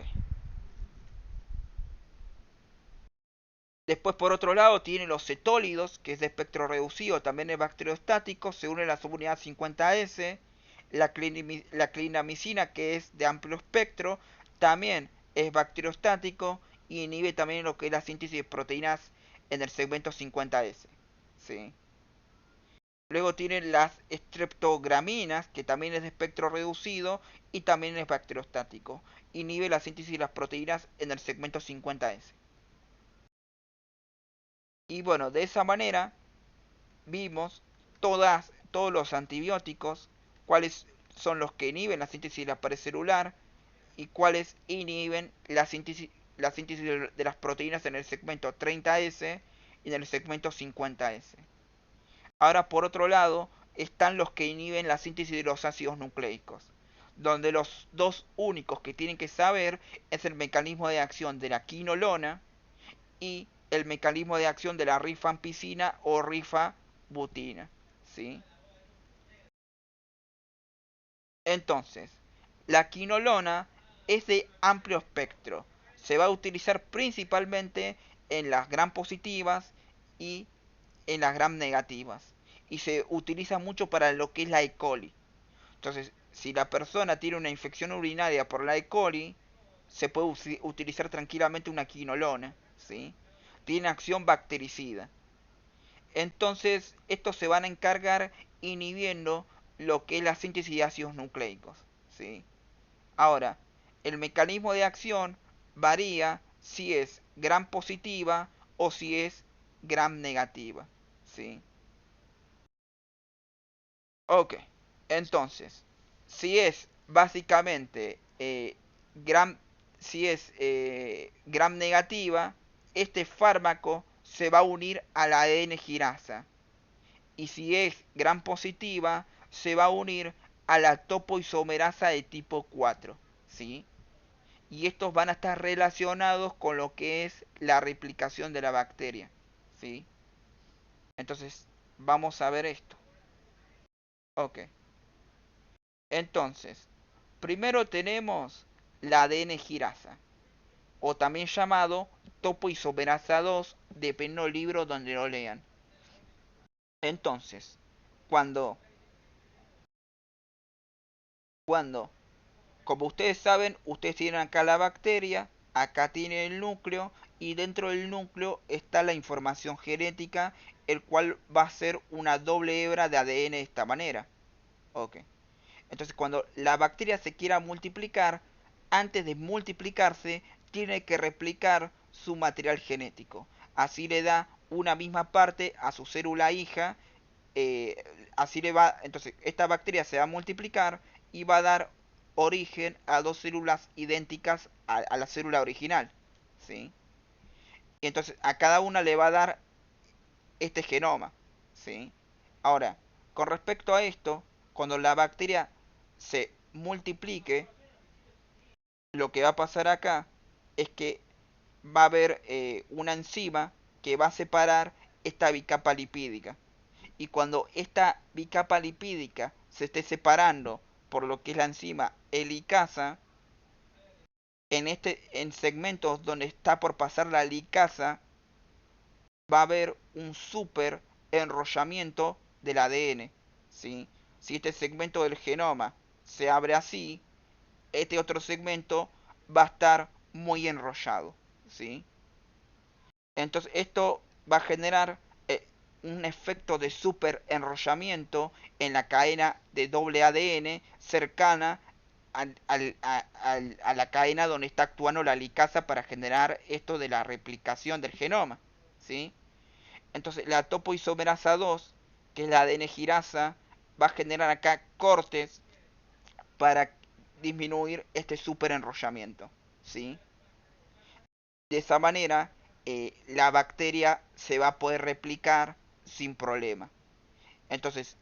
Después, por otro lado, tiene los cetólidos, que es de espectro reducido, también es bacteriostático, se une a la subunidad 50S. La clindamicina, que es de amplio espectro, también es bacteriostático y inhibe también lo que es la síntesis de proteínas en el segmento 50S. ¿Sí? Luego tienen las streptograminas, que también es de espectro reducido y también es bacteriostático. Inhibe la síntesis de las proteínas en el segmento 50S. Y bueno, de esa manera vimos todos los antibióticos, cuáles son los que inhiben la síntesis de la pared celular y cuáles inhiben la síntesis de las proteínas en el segmento 30S y en el segmento 50S. Ahora, por otro lado, están los que inhiben la síntesis de los ácidos nucleicos, donde los dos únicos que tienen que saber es el mecanismo de acción de la quinolona y el mecanismo de acción de la rifampicina o rifabutina, ¿sí? Entonces, la quinolona es de amplio espectro. Se va a utilizar principalmente en las gram positivas y en las gram negativas. Y se utiliza mucho para lo que es la E. coli. Entonces, si la persona tiene una infección urinaria por la E. coli, se puede utilizar tranquilamente una quinolona, ¿sí? Tiene acción bactericida. Entonces, estos se van a encargar inhibiendo lo que es la síntesis de ácidos nucleicos, ¿sí? Ahora, el mecanismo de acción varía si es gram positiva o si es gram negativa, ¿sí? Ok, entonces, si es básicamente gram, si es gram negativa, este fármaco se va a unir a la ADN girasa Y si es gram positiva, se va a unir a la topoisomerasa de tipo 4, ¿sí? Y estos van a estar relacionados con lo que es la replicación de la bacteria, ¿sí? Entonces, vamos a ver esto. Ok. Entonces, primero tenemos la ADN girasa, o también llamado topoisomerasa 2, depende del libro donde lo lean. Entonces, cuando, cuando, como ustedes saben, ustedes tienen acá la bacteria, acá tienen el núcleo, y dentro del núcleo está la información genética, el cual va a ser una doble hebra de ADN de esta manera. Ok. Entonces, cuando la bacteria se quiera multiplicar, antes de multiplicarse, tiene que replicar su material genético. Así le da una misma parte a su célula hija. eh, Así le va. Entonces, esta bacteria se va a multiplicar y va a dar origen a dos células idénticas a la célula original. ¿Sí? Y entonces a cada una le va a dar este genoma. ¿Sí? Ahora, con respecto a esto, cuando la bacteria se multiplique, lo que va a pasar acá es que va a haber una enzima que va a separar esta bicapa lipídica. Y cuando esta bicapa lipídica se esté separando por lo que es la enzima helicasa, en segmentos donde está por pasar la helicasa, va a haber un super enrollamiento del ADN. ¿Sí? Si este segmento del genoma se abre así, este otro segmento va a estar muy enrollado. ¿Sí? Entonces esto va a generar un efecto de super enrollamiento en la cadena de doble ADN cercana a la cadena donde está actuando la licasa para generar esto de la replicación del genoma. ¿Sí? Entonces la topoisomerasa 2, que es la ADN girasa, va a generar acá cortes para disminuir este super enrollamiento. ¿Sí? De esa manera, la bacteria se va a poder replicar sin problema. Entonces,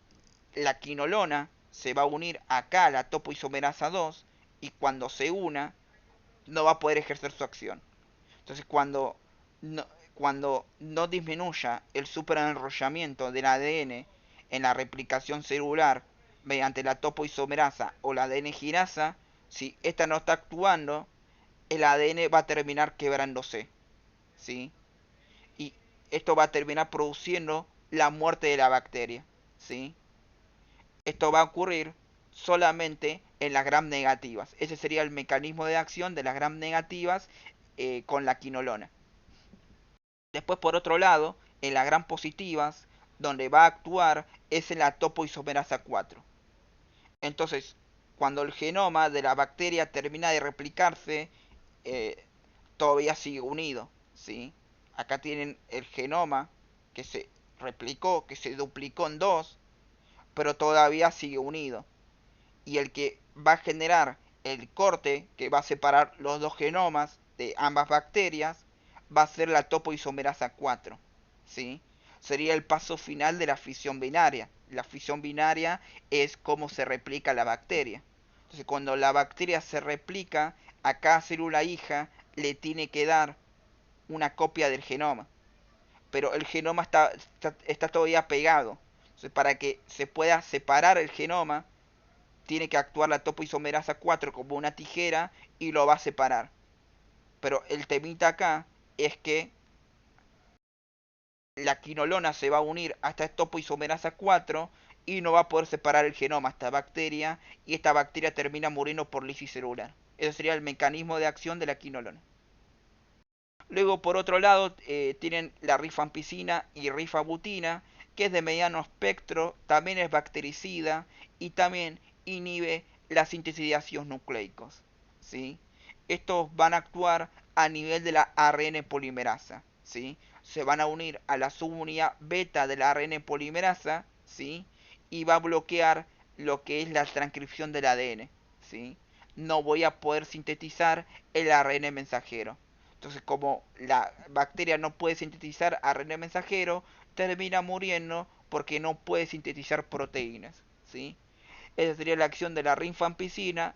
la quinolona se va a unir acá a la topoisomerasa 2 y cuando se una, no va a poder ejercer su acción. Entonces, cuando no disminuya el superenrollamiento del ADN en la replicación celular mediante la topoisomerasa o la ADN girasa, si esta no está actuando, el ADN va a terminar quebrándose. ¿Sí? Y esto va a terminar produciendo la muerte de la bacteria. ¿Sí? Esto va a ocurrir solamente en las gram negativas. Ese sería el mecanismo de acción de las gram negativas con la quinolona. Después, por otro lado, en las gram positivas, donde va a actuar es en la topoisomerasa 4. Entonces, cuando el genoma de la bacteria termina de replicarse, eh, todavía sigue unido. ¿Sí? Acá tienen el genoma que se replicó, que se duplicó en dos, pero todavía sigue unido. Y el que va a generar el corte que va a separar los dos genomas de ambas bacterias va a ser la topoisomerasa 4. ¿Sí? Sería el paso final de la fisión binaria. La fisión binaria es cómo se replica la bacteria. Entonces, cuando la bacteria se replica, a cada célula hija le tiene que dar una copia del genoma. Pero el genoma está todavía pegado. Entonces, para que se pueda separar el genoma, tiene que actuar la topoisomerasa 4 como una tijera y lo va a separar. Pero el temita acá es que la quinolona se va a unir a esta topoisomerasa 4 y no va a poder separar el genoma a esta bacteria y esta bacteria termina muriendo por lisis celular. Ese sería el mecanismo de acción de la quinolona. Luego, por otro lado, tienen la rifampicina y rifabutina, que es de mediano espectro, también es bactericida y también inhibe la síntesis de ácidos nucleicos. ¿Sí? Estos van a actuar a nivel de la ARN polimerasa. ¿Sí? Se van a unir a la subunidad beta de la ARN polimerasa, ¿sí? Y va a bloquear lo que es la transcripción del ADN. ¿Sí? No voy a poder sintetizar el ARN mensajero. Entonces, como la bacteria no puede sintetizar ARN mensajero, termina muriendo porque no puede sintetizar proteínas, ¿sí? Esa sería la acción de la rifampicina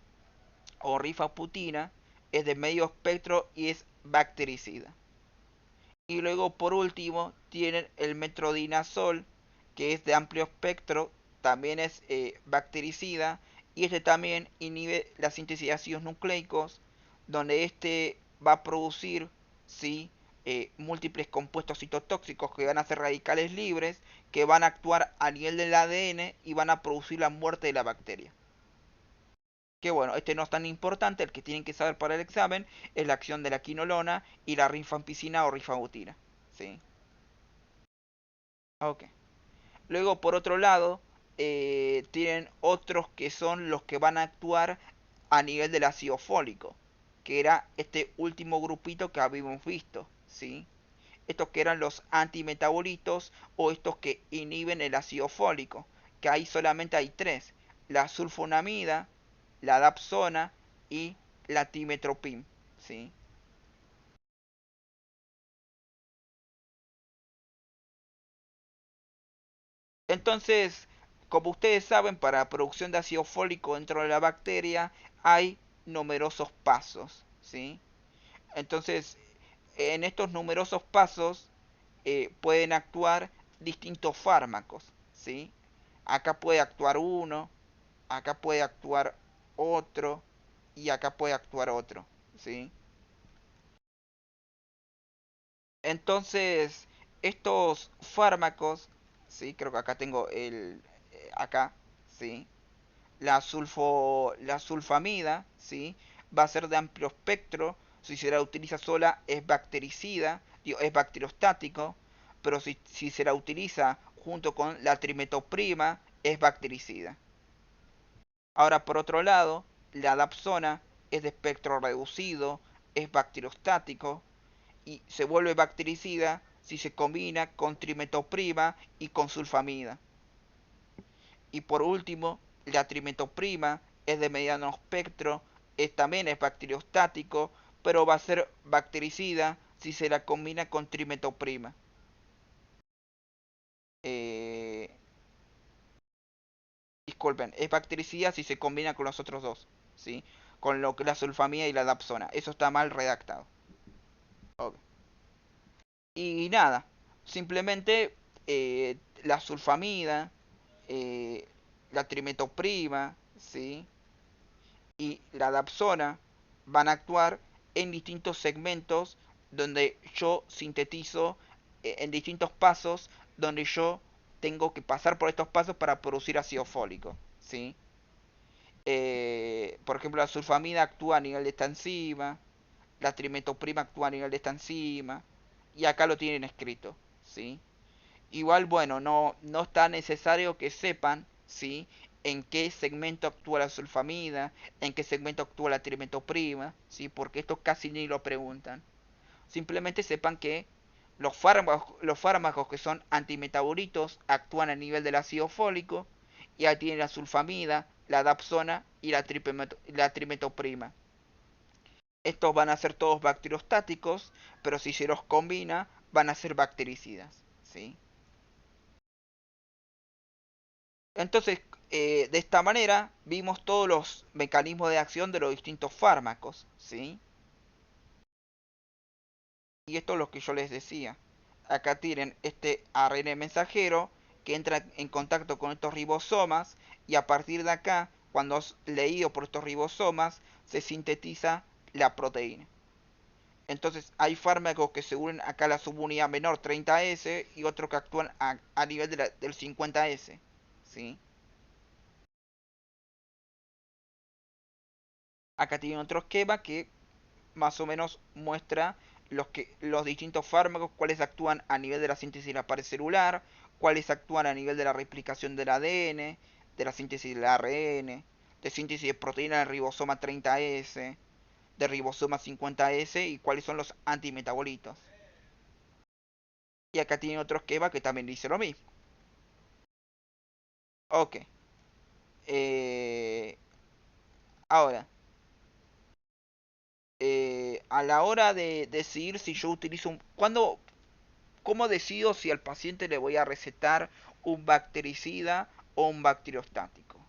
o rifaputina, es de medio espectro y es bactericida. Y luego por último tienen el metrodinazol, que es de amplio espectro, también es bactericida, y este también inhibe la síntesis de ácidos nucleicos, donde este va a producir, ¿sí? Múltiples compuestos citotóxicos que van a ser radicales libres, que van a actuar a nivel del ADN y van a producir la muerte de la bacteria. Que bueno, este no es tan importante, el que tienen que saber para el examen es la acción de la quinolona y la rifampicina o rifabutina. ¿Sí? Ok. Luego, por otro lado, tienen otros que son los que van a actuar a nivel del ácido fólico, que era este último grupito que habíamos visto. ¿Sí? Estos que eran los antimetabolitos o estos que inhiben el ácido fólico, que ahí solamente hay tres: la sulfonamida, la dapsona y la timetropin, ¿sí? Entonces, como ustedes saben, para la producción de ácido fólico dentro de la bacteria hay numerosos pasos, ¿sí? Entonces, en estos numerosos pasos pueden actuar distintos fármacos, ¿sí? Acá puede actuar uno, acá puede actuar otro y acá puede actuar otro, ¿sí? Entonces, estos fármacos, ¿sí? Creo que acá tengo acá, ¿sí? La sulfamida, ¿sí? Va a ser de amplio espectro. Si se la utiliza sola es bactericida, digo, es bacteriostático, pero si se la utiliza junto con la trimetoprima es bactericida. Ahora, por otro lado, la dapsona es de espectro reducido, es bacteriostático y se vuelve bactericida si se combina con trimetoprima y con sulfamida. Y por último, la trimetoprima es de mediano espectro, también es bacteriostático, pero va a ser bactericida si se la combina con trimetoprima. Eh, Disculpen, es bactericida si se combina con los otros dos, ¿sí? Con lo que la sulfamida y la dapsona. Eso está mal redactado. Ok. Y nada, simplemente la sulfamida, eh, la trimetoprima, ¿sí? Y la dapsona van a actuar en distintos segmentos donde yo sintetizo, en distintos pasos donde yo tengo que pasar por estos pasos para producir ácido fólico, ¿sí? Por ejemplo, la sulfamida actúa a nivel de esta enzima, la trimetoprima actúa a nivel de esta enzima, y acá lo tienen escrito, ¿sí? Igual, bueno, no está necesario que sepan, ¿sí? En qué segmento actúa la sulfamida, en qué segmento actúa la trimetoprima, ¿sí? Porque esto casi ni lo preguntan. Simplemente sepan que los fármacos que son antimetabolitos actúan a nivel del ácido fólico, y ahí tienen la sulfamida, la dapsona y la trimetoprima. Estos van a ser todos bacteriostáticos, pero si se los combina, van a ser bactericidas, ¿sí? Entonces, de esta manera vimos todos los mecanismos de acción de los distintos fármacos, ¿sí? Y esto es lo que yo les decía. Acá tienen este ARN mensajero que entra en contacto con estos ribosomas, y a partir de acá, cuando es leído por estos ribosomas, se sintetiza la proteína. Entonces hay fármacos que se unen acá a la subunidad menor 30S y otros que actúan a nivel del 50S, ¿sí? Acá tienen otro esquema que más o menos muestra los distintos fármacos, cuáles actúan a nivel de la síntesis de la pared celular, cuáles actúan a nivel de la replicación del ADN, de la síntesis del ARN, de síntesis de proteína del ribosoma 30S, de ribosoma 50S y cuáles son los antimetabolitos. Y acá tienen otro esquema que también dice lo mismo. Ok. Eh, Ahora, a la hora de decidir si yo utilizo un... ¿Cuándo? ¿cómo decido si al paciente le voy a recetar un bactericida o un bacteriostático?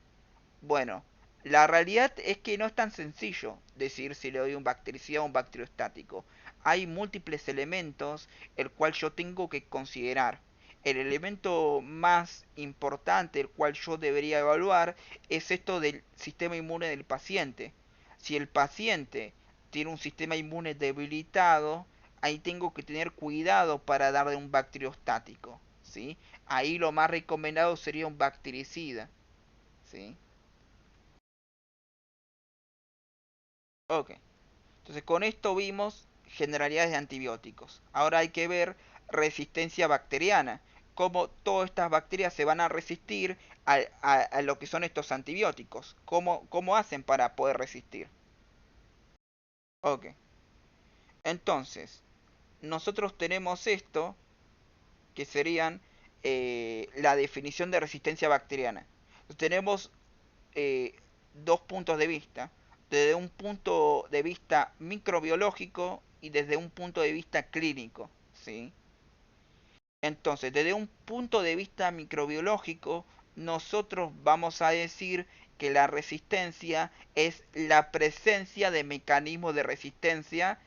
Bueno, la realidad es que no es tan sencillo decir si le doy un bactericida o un bacteriostático. Hay múltiples elementos el cual yo tengo que considerar. El elemento más importante, el cual yo debería evaluar, es esto del sistema inmune del paciente. Si el paciente tiene un sistema inmune debilitado, ahí tengo que tener cuidado para darle un bacteriostático, ¿sí? Ahí lo más recomendado sería un bactericida, ¿sí? Ok. Entonces con esto vimos generalidades de antibióticos. Ahora hay que ver resistencia bacteriana. Cómo todas estas bacterias se van a resistir a lo que son estos antibióticos. ¿Cómo hacen para poder resistir? Ok. Entonces, nosotros tenemos esto, que serían la definición de resistencia bacteriana. Tenemos eh, dos puntos de vista, desde un punto de vista microbiológico y desde un punto de vista clínico, ¿sí? Entonces, desde un punto de vista microbiológico, nosotros vamos a decir que la resistencia es la presencia de mecanismos de resistencia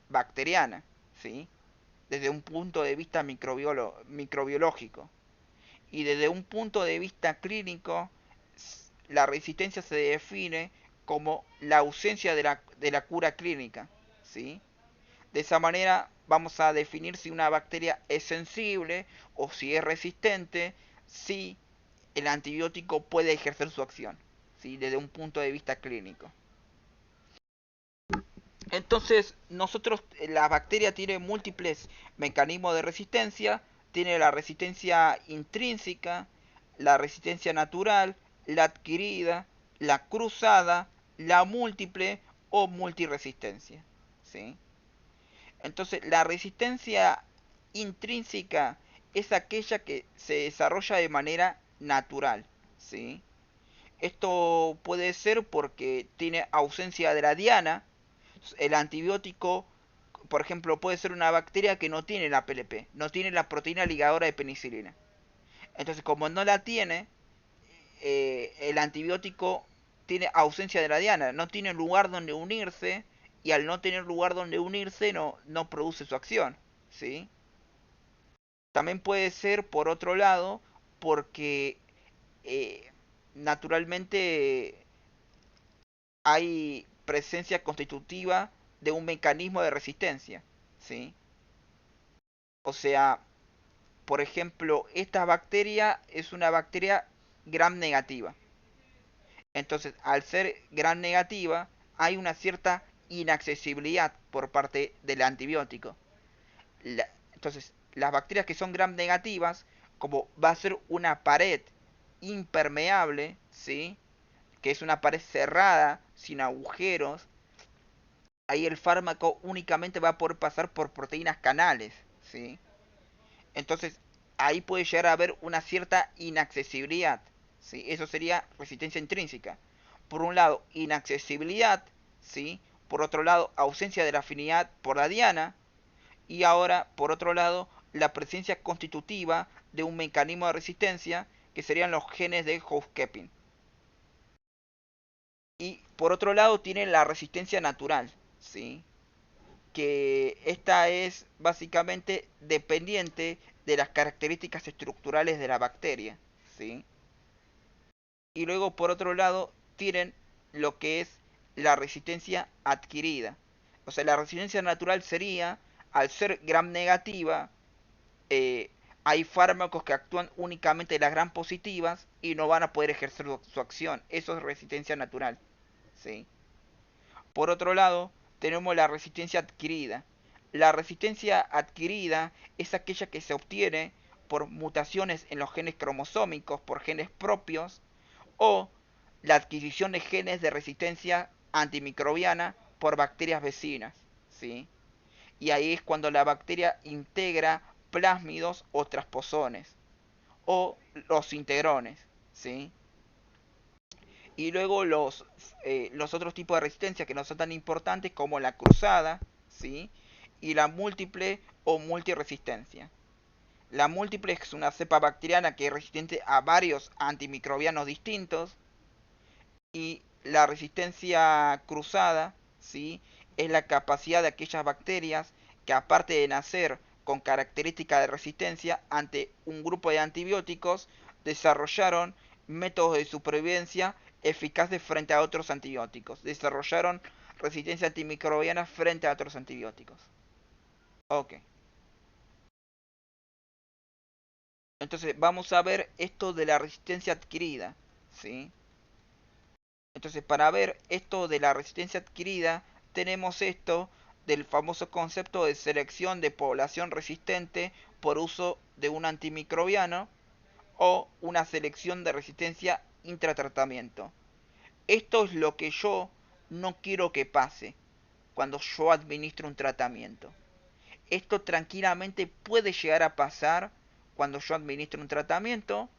bacteriana, ¿sí? Desde un punto de vista microbiológico. Y desde un punto de vista clínico, la resistencia se define como la ausencia de la cura clínica, ¿sí? De esa manera vamos a definir si una bacteria es sensible o si es resistente, si el antibiótico puede ejercer su acción, ¿sí? Desde un punto de vista clínico. Entonces, la bacteria tiene múltiples mecanismos de resistencia, tiene la resistencia intrínseca, la resistencia natural, la adquirida, la cruzada, la múltiple o multiresistencia, ¿sí? Entonces, la resistencia intrínseca es aquella que se desarrolla de manera natural, ¿sí? Esto puede ser porque tiene ausencia de la diana. El antibiótico, por ejemplo, puede ser una bacteria que no tiene la PLP, no tiene la proteína ligadora de penicilina. Entonces, como no la tiene, el antibiótico tiene ausencia de la diana, no tiene lugar donde unirse y al no tener lugar donde unirse no produce su acción, ¿sí? También puede ser, por otro lado, porque eh, naturalmente hay presencia constitutiva de un mecanismo de resistencia, ¿sí? O sea, por ejemplo, esta bacteria es una bacteria gram negativa. Entonces, al ser gram negativa, hay una cierta inaccesibilidad por parte del antibiótico. Entonces, las bacterias que son gram negativas, como va a ser una pared impermeable, ¿sí? Que es una pared cerrada, sin agujeros, ahí el fármaco únicamente va a poder pasar por proteínas canales, ¿sí? Entonces, ahí puede llegar a haber una cierta inaccesibilidad, ¿sí? Eso sería resistencia intrínseca. Por un lado, inaccesibilidad, ¿sí? Por otro lado, ausencia de la afinidad por la diana. Y ahora, por otro lado, la presencia constitutiva de un mecanismo de resistencia, que serían los genes de housekeeping. Y por otro lado, tienen la resistencia natural, ¿sí? Que esta es básicamente dependiente de las características estructurales de la bacteria, ¿sí? Y luego por otro lado tienen lo que es la resistencia adquirida. O sea, la resistencia natural sería, al ser gram negativa, eh, hay fármacos que actúan únicamente en las gram positivas y no van a poder ejercer su acción. Eso es resistencia natural, ¿sí? Por otro lado, tenemos la resistencia adquirida. La resistencia adquirida es aquella que se obtiene por mutaciones en los genes cromosómicos, por genes propios, o la adquisición de genes de resistencia antimicrobiana por bacterias vecinas, ¿sí? Y ahí es cuando la bacteria integra plásmidos o transposones, o los integrones, ¿sí? Y luego los otros tipos de resistencia que no son tan importantes como la cruzada, ¿sí? Y la múltiple o multiresistencia. La múltiple es una cepa bacteriana que es resistente a varios antimicrobianos distintos. Y la resistencia cruzada, ¿sí?, es la capacidad de aquellas bacterias que, aparte de nacer con características de resistencia ante un grupo de antibióticos, desarrollaron métodos de supervivencia eficaces frente a otros antibióticos. Desarrollaron resistencia antimicrobiana frente a otros antibióticos. Ok. Entonces vamos a ver esto de la resistencia adquirida, ¿sí? Entonces, para ver esto de la resistencia adquirida, tenemos esto del famoso concepto de selección de población resistente por uso de un antimicrobiano o una selección de resistencia intratratamiento. Esto es lo que yo no quiero que pase cuando yo administro un tratamiento. Esto tranquilamente puede llegar a pasar cuando yo administro un tratamiento,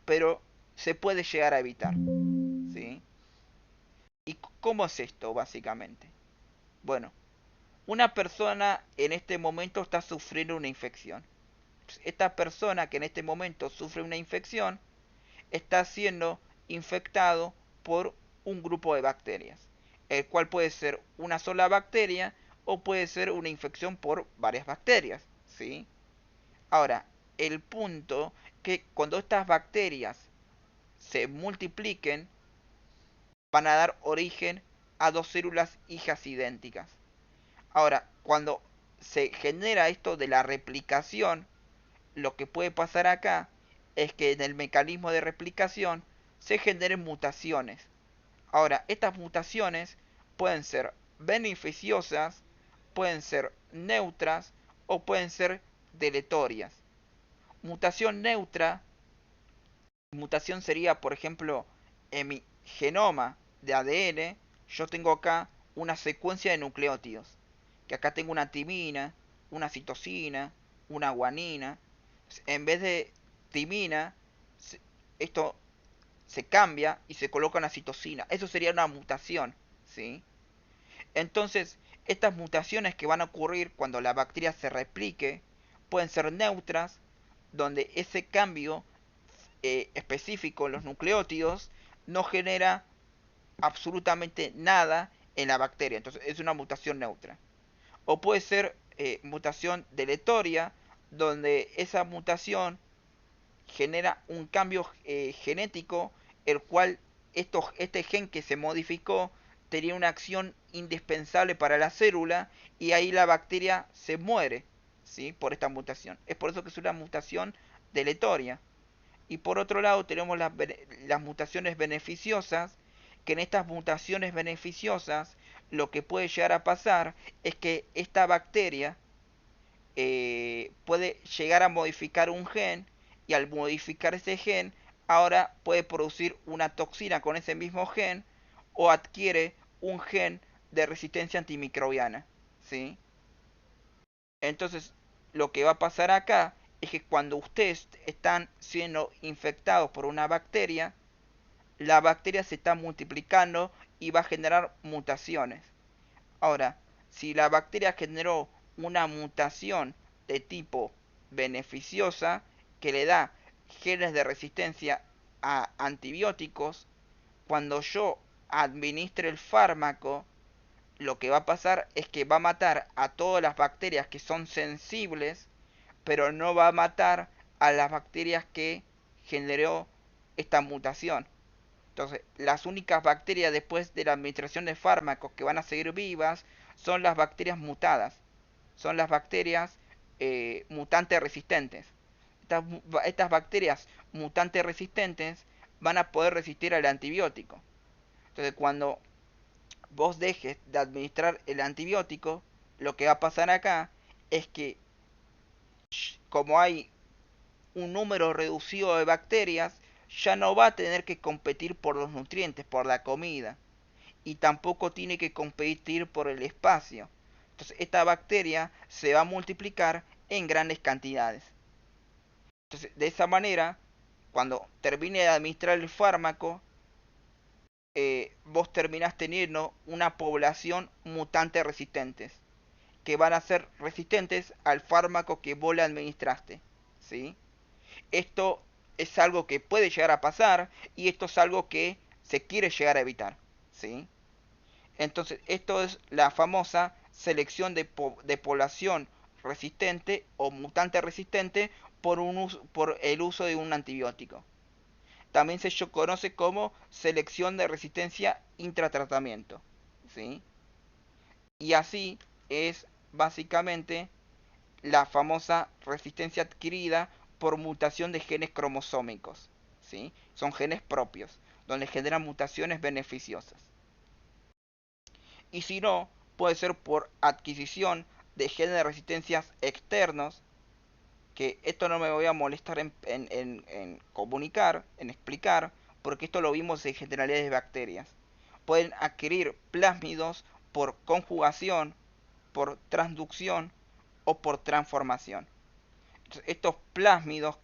pero se puede llegar a evitar, ¿sí? ¿Y cómo es esto, básicamente? Bueno, una persona en este momento está sufriendo una infección. Esta persona que en este momento sufre una infección está siendo infectado por un grupo de bacterias, el cual puede ser una sola bacteria o puede ser una infección por varias bacterias, ¿sí? Ahora, el punto que cuando estas bacterias se multipliquen, van a dar origen a dos células hijas idénticas. Ahora, cuando se genera esto de la replicación, lo que puede pasar acá es que en el mecanismo de replicación se generen mutaciones. Ahora, estas mutaciones pueden ser beneficiosas, pueden ser neutras o pueden ser deletorias. Mutación neutra, mutación sería, por ejemplo, en mi genoma de ADN, yo tengo acá una secuencia de nucleótidos. Que acá tengo una timina, una citosina, una guanina. En vez de timina, esto se cambia y se coloca una citosina. Eso sería una mutación, ¿sí? Entonces, estas mutaciones que van a ocurrir cuando la bacteria se replique pueden ser neutras, donde ese cambio específico en los nucleótidos no genera absolutamente nada en la bacteria. Entonces, es una mutación neutra. O puede ser mutación deletoria, donde esa mutación genera un cambio genético, el cual este gen que se modificó tenía una acción indispensable para la célula y ahí la bacteria se muere, ¿sí?, por esta mutación. Es por eso que es una mutación deletoria. Y por otro lado tenemos las mutaciones beneficiosas, que en estas mutaciones beneficiosas lo que puede llegar a pasar es que esta bacteria puede llegar a modificar un gen y al modificar ese gen ahora puede producir una toxina con ese mismo gen o adquiere un gen de resistencia antimicrobiana, ¿sí? Entonces, lo que va a pasar acá es que cuando ustedes están siendo infectados por una bacteria, la bacteria se está multiplicando y va a generar mutaciones. Ahora, si la bacteria generó una mutación de tipo beneficiosa que le da genes de resistencia a antibióticos, cuando yo administre el fármaco, lo que va a pasar es que va a matar a todas las bacterias que son sensibles, pero no va a matar a las bacterias que generó esta mutación. Entonces, las únicas bacterias después de la administración de fármacos que van a seguir vivas son las bacterias mutadas, son las bacterias mutantes resistentes. Estas bacterias mutantes resistentes van a poder resistir al antibiótico. Entonces, cuando vos dejes de administrar el antibiótico, lo que va a pasar acá es que, como hay un número reducido de bacterias, ya no va a tener que competir por los nutrientes, por la comida, y tampoco tiene que competir por el espacio. Entonces esta bacteria se va a multiplicar en grandes cantidades. Entonces, de esa manera, cuando termine de administrar el fármaco, vos terminás teniendo una población mutante resistentes, que van a ser resistentes al fármaco que vos le administraste, ¿sí? Esto es algo que puede llegar a pasar y esto es algo que se quiere llegar a evitar, ¿sí? Entonces, esto es la famosa selección de población resistente o mutante resistente por el uso de un antibiótico. También se conoce como selección de resistencia intratratamiento, ¿sí? Y así es básicamente la famosa resistencia adquirida por mutación de genes cromosómicos, ¿sí? Son genes propios, donde generan mutaciones beneficiosas. Y si no, puede ser por adquisición de genes de resistencias externos, que esto no me voy a molestar en comunicar, en explicar, porque esto lo vimos en generalidades de bacterias. Pueden adquirir plásmidos por conjugación, por transducción o por transformación. Entonces, estos plásmidos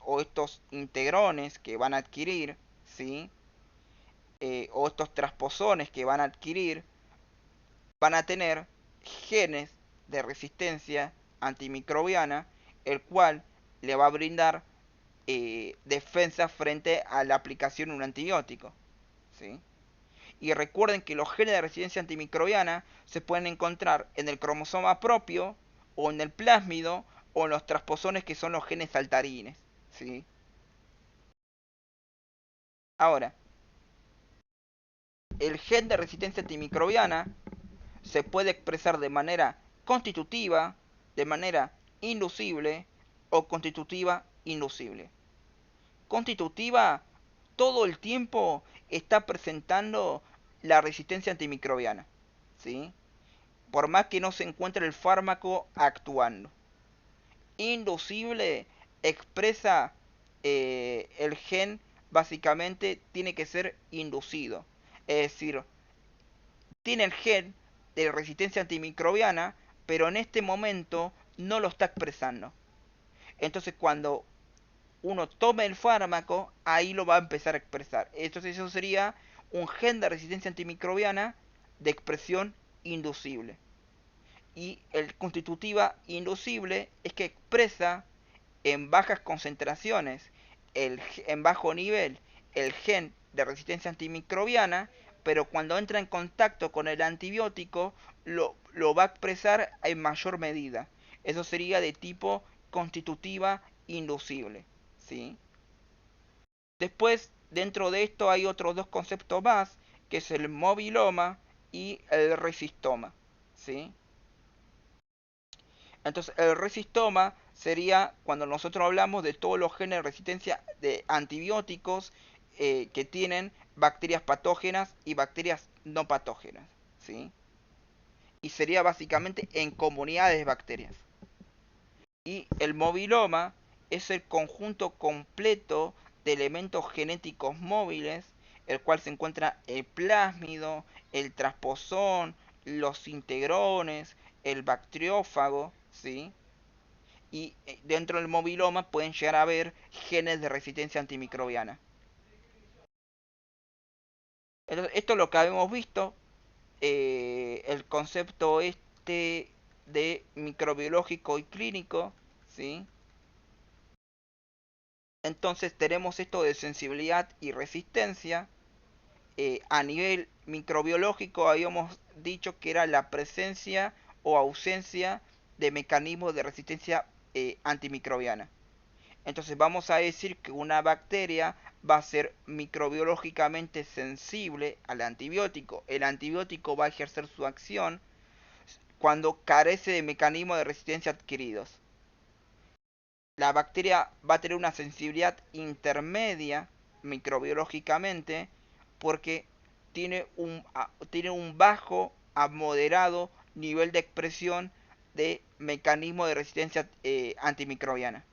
o estos integrones que van a adquirir, ¿sí? O estos transposones que van a adquirir, van a tener genes de resistencia antimicrobiana, el cual le va a brindar defensa frente a la aplicación de un antibiótico, ¿sí? Y recuerden que los genes de resistencia antimicrobiana se pueden encontrar en el cromosoma propio, o en el plásmido, o en los transposones que son los genes saltarines, ¿sí? Ahora, el gen de resistencia antimicrobiana se puede expresar de manera constitutiva, de manera inducible o constitutiva inducible. Constitutiva, todo el tiempo está presentando la resistencia antimicrobiana, ¿sí? Por más que no se encuentre el fármaco actuando. Inducible expresa el gen, básicamente tiene que ser inducido. Es decir, tiene el gen de resistencia antimicrobiana, pero en este momento no lo está expresando. Entonces cuando uno tome el fármaco, ahí lo va a empezar a expresar. Entonces eso sería un gen de resistencia antimicrobiana de expresión inducible. Y el constitutiva inducible es que expresa en bajas concentraciones, en bajo nivel, el gen de resistencia antimicrobiana, pero cuando entra en contacto con el antibiótico lo va a expresar en mayor medida. Eso sería de tipo constitutiva inducible, ¿sí? Después, dentro de esto hay otros dos conceptos más, que es el mobiloma y el resistoma, ¿sí? Entonces, el resistoma sería cuando nosotros hablamos de todos los genes de resistencia de antibióticos que tienen bacterias patógenas y bacterias no patógenas, ¿sí? Y sería básicamente en comunidades de bacterias. Y el mobiloma es el conjunto completo de elementos genéticos móviles, el cual se encuentra el plásmido, el transposón, los integrones, el bacteriófago, ¿sí? Y dentro del mobiloma pueden llegar a haber genes de resistencia antimicrobiana. Entonces, esto es lo que habíamos visto, el concepto este de microbiológico y clínico, ¿sí? Entonces tenemos esto de sensibilidad y resistencia. A nivel microbiológico habíamos dicho que era la presencia o ausencia de mecanismos de resistencia antimicrobiana. Entonces vamos a decir que una bacteria va a ser microbiológicamente sensible al antibiótico. El antibiótico va a ejercer su acción cuando carece de mecanismos de resistencia adquiridos. La bacteria va a tener una sensibilidad intermedia microbiológicamente porque tiene un bajo a moderado nivel de expresión de mecanismo de resistencia antimicrobiana.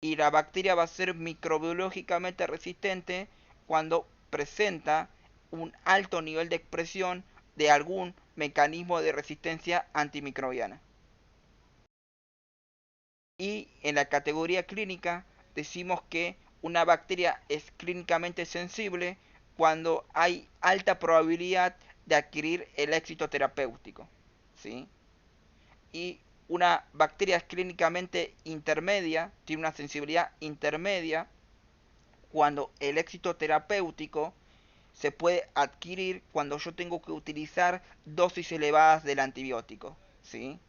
Y la bacteria va a ser microbiológicamente resistente cuando presenta un alto nivel de expresión de algún mecanismo de resistencia antimicrobiana. Y en la categoría clínica decimos que una bacteria es clínicamente sensible cuando hay alta probabilidad de adquirir el éxito terapéutico, ¿sí? Y una bacteria es clínicamente intermedia, tiene una sensibilidad intermedia, cuando el éxito terapéutico se puede adquirir cuando yo tengo que utilizar dosis elevadas del antibiótico, ¿sí?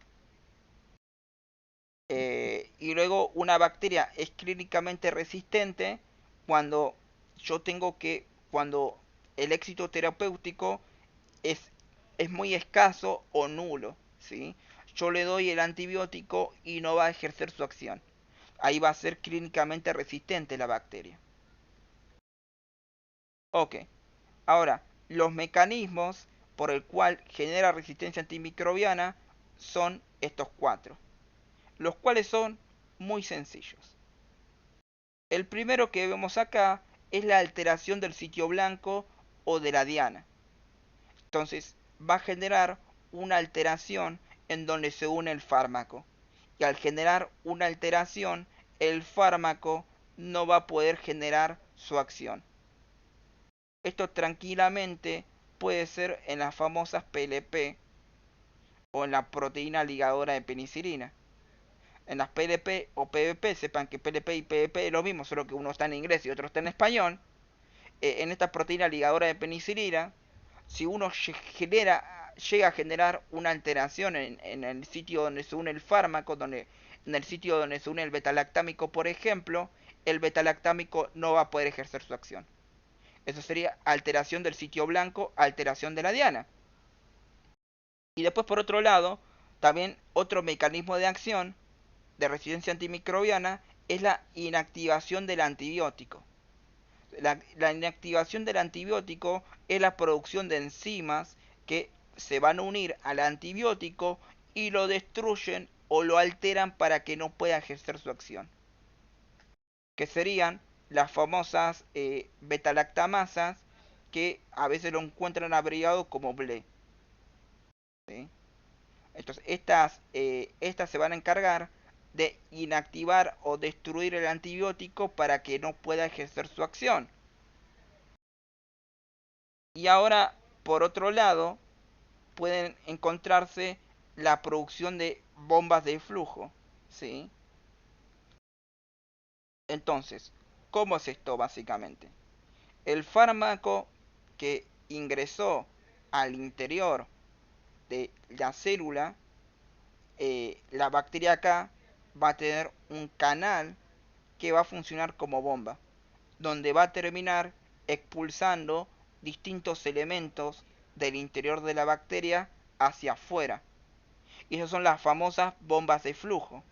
Y luego una bacteria es clínicamente resistente cuando yo tengo que, cuando el éxito terapéutico es, es muy escaso o nulo, ¿sí? Yo le doy el antibiótico y no va a ejercer su acción. Ahí va a ser clínicamente resistente la bacteria. Ok, ahora, los mecanismos por el cual genera resistencia antimicrobiana son estos cuatro, los cuales son muy sencillos. El primero que vemos acá es la alteración del sitio blanco o de la diana. Entonces va a generar una alteración en donde se une el fármaco. Y al generar una alteración, el fármaco no va a poder generar su acción. Esto tranquilamente puede ser en las famosas PLP o en la proteína ligadora de penicilina. En las PLP o PVP, sepan que PLP y PVP es lo mismo, solo que uno está en inglés y otro está en español. En esta proteína ligadora de penicilina, si uno llega a generar una alteración en el sitio donde se une el fármaco, en el sitio donde se une el betalactámico, por ejemplo, el betalactámico no va a poder ejercer su acción. Eso sería alteración del sitio blanco, alteración de la diana. Y después, por otro lado, también otro mecanismo de acción de resistencia antimicrobiana es la inactivación del antibiótico. La inactivación del antibiótico es la producción de enzimas que se van a unir al antibiótico y lo destruyen o lo alteran para que no pueda ejercer su acción. Que serían las famosas betalactamasas, que a veces lo encuentran abreviado como BLE. ¿Sí? Entonces estas se van a encargar de inactivar o destruir el antibiótico para que no pueda ejercer su acción. Y ahora, por otro lado, pueden encontrarse la producción de bombas de flujo, ¿sí? Entonces, ¿cómo es esto básicamente? El fármaco que ingresó al interior de la célula, la bacteria acá va a tener un canal que va a funcionar como bomba, donde va a terminar expulsando distintos elementos del interior de la bacteria hacia afuera. Y esas son las famosas bombas de flujo.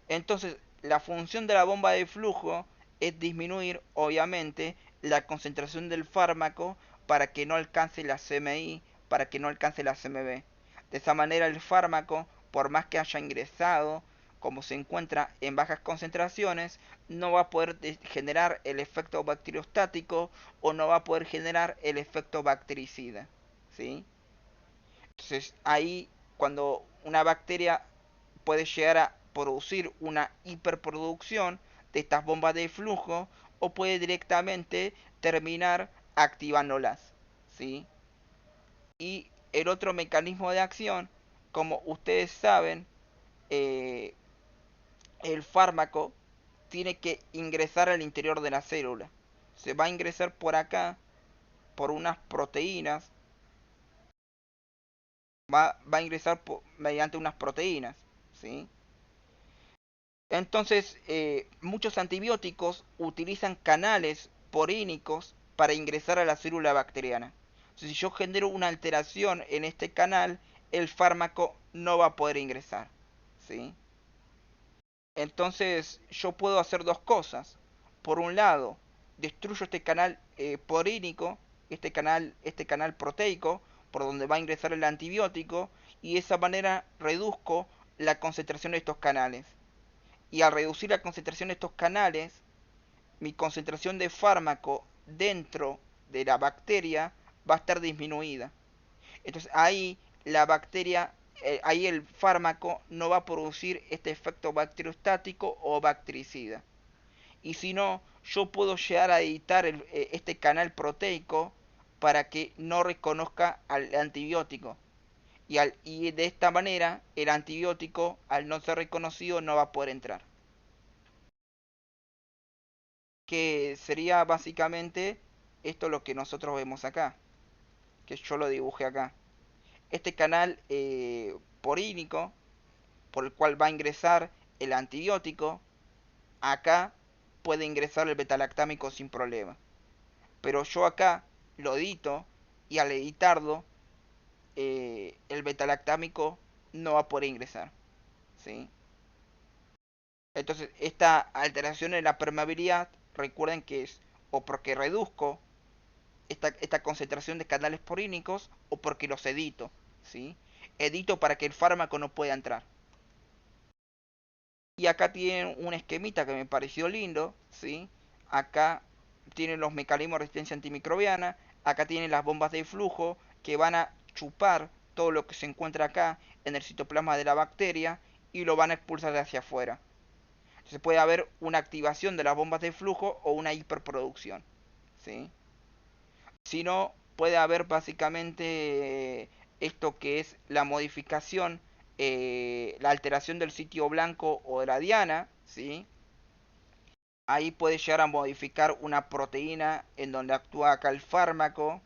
Entonces, la función de la bomba de flujo es disminuir, obviamente, la concentración del fármaco para que no alcance la CMI, para que no alcance la CMB. De esa manera, el fármaco, por más que haya ingresado, como se encuentra en bajas concentraciones, no va a poder generar el efecto bacteriostático o no va a poder generar el efecto bactericida, ¿sí? Entonces, ahí, cuando una bacteria puede llegar a producir una hiperproducción de estas bombas de flujo o puede directamente terminar activándolas, ¿sí? Y el otro mecanismo de acción, como ustedes saben, eh, el fármaco tiene que ingresar al interior de la célula. Se va a ingresar por acá, por unas proteínas, va a ingresar mediante unas proteínas, ¿sí? Entonces, muchos antibióticos utilizan canales porínicos para ingresar a la célula bacteriana. Entonces, si yo genero una alteración en este canal, el fármaco no va a poder ingresar, ¿sí? Entonces, yo puedo hacer dos cosas. Por un lado, destruyo este canal porínico, este canal proteico, por donde va a ingresar el antibiótico, y de esa manera reduzco la concentración de estos canales. Y al reducir la concentración de estos canales, mi concentración de fármaco dentro de la bacteria va a estar disminuida. Entonces ahí la bacteria, ahí el fármaco no va a producir este efecto bacteriostático o bactericida. Y si no, yo puedo llegar a editar este canal proteico para que no reconozca al antibiótico. Y de esta manera el antibiótico, al no ser reconocido, no va a poder entrar. Que sería básicamente esto lo que nosotros vemos acá, que yo lo dibujé acá. Este canal porínico por el cual va a ingresar el antibiótico, acá puede ingresar el betalactámico sin problema. Pero yo acá lo edito y al editarlo el betalactámico no va a poder ingresar. ¿Sí? Entonces, esta alteración en la permeabilidad, recuerden que es o porque reduzco esta concentración de canales porínicos o porque los edito. ¿Sí? Edito para que el fármaco no pueda entrar. Y acá tienen un esquemita que me pareció lindo. ¿Sí? Acá tienen los mecanismos de resistencia antimicrobiana. Acá tienen las bombas de flujo que van a chupar todo lo que se encuentra acá en el citoplasma de la bacteria y lo van a expulsar hacia afuera. Entonces puede haber una activación de las bombas de flujo o una hiperproducción. ¿Sí? Si no, puede haber básicamente esto que es la modificación, la alteración del sitio blanco o de la diana. ¿Sí? Ahí puede llegar a modificar una proteína en donde actúa acá el fármaco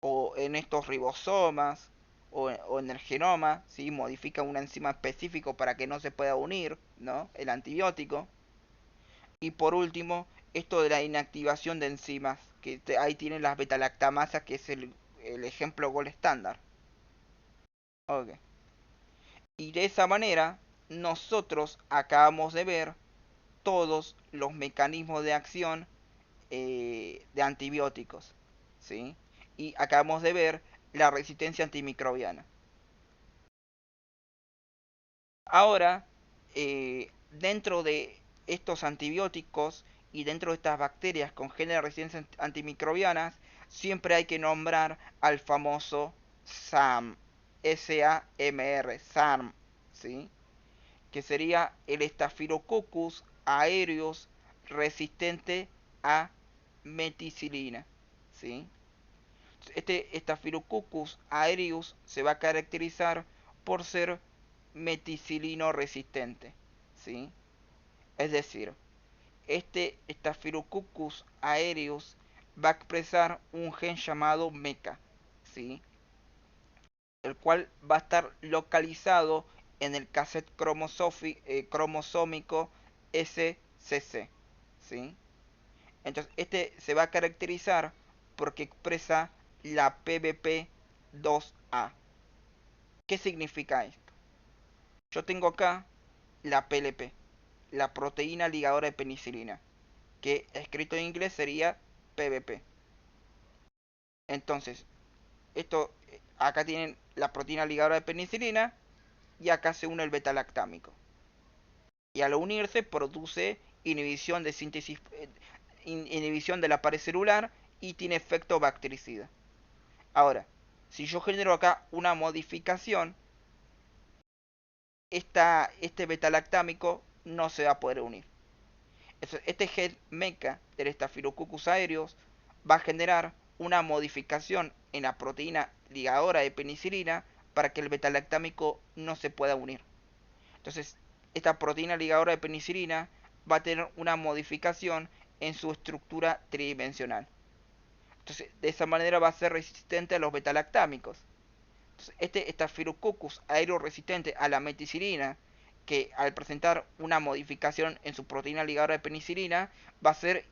o en estos ribosomas o en el genoma, ¿sí? Modifica una enzima específico para que no se pueda unir, ¿no? El antibiótico. Y por último, esto de la inactivación de enzimas, que ahí tienen las betalactamasas, que es el ejemplo gold estándar. Okay. Y de esa manera, nosotros acabamos de ver todos los mecanismos de acción de antibióticos, ¿sí? Y acabamos de ver la resistencia antimicrobiana. Ahora, dentro de estos antibióticos y dentro de estas bacterias con genes de resistencia antimicrobianas, siempre hay que nombrar al famoso SAM, S-A-M-R, SARM, ¿sí? Que sería el Staphylococcus aureus resistente a meticilina, ¿sí? Este Staphylococcus aureus se va a caracterizar por ser meticilino resistente, ¿sí? Es decir, este Staphylococcus aureus va a expresar un gen llamado MECA, ¿sí? El cual va a estar localizado en el cassette cromosómico SCC, ¿sí? Entonces, este se va a caracterizar porque expresa la PBP2A. ¿Qué significa esto? Yo tengo acá la PLP, la proteína ligadora de penicilina, que escrito en inglés sería PBP. Entonces, esto acá tienen la proteína ligadora de penicilina y acá se une el beta-lactámico. Y al unirse produce inhibición de síntesis, inhibición de la pared celular y tiene efecto bactericida. Ahora, si yo genero acá una modificación, este beta-lactámico no se va a poder unir. Este gen meca del Staphylococcus aureus va a generar una modificación en la proteína ligadora de penicilina para que el beta-lactámico no se pueda unir. Entonces, esta proteína ligadora de penicilina va a tener una modificación en su estructura tridimensional. Entonces, de esa manera va a ser resistente a los beta-lactámicos. Entonces, este Staphylococcus aureus resistente a la meticilina, que al presentar una modificación en su proteína ligadora de penicilina, va a ser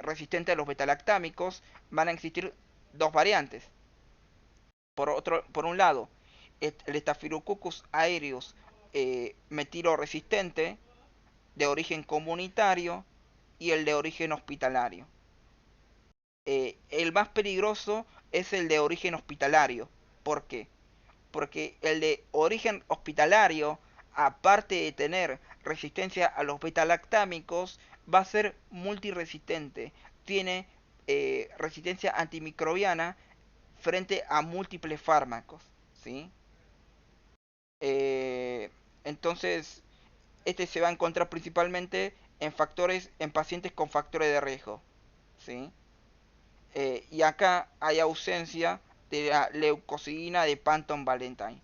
resistente a los betalactámicos. Van a existir dos variantes. Por un lado, el Staphylococcus aureus metilo resistente de origen comunitario y el de origen hospitalario. El más peligroso es el de origen hospitalario. ¿Por qué? Porque el de origen hospitalario, aparte de tener resistencia a los betalactámicos, va a ser multiresistente. Tiene resistencia antimicrobiana frente a múltiples fármacos, ¿sí? Eh, entonces, este se va a encontrar principalmente en pacientes con factores de riesgo, ¿sí? Y acá hay ausencia de la leucocidina de Panton Valentine.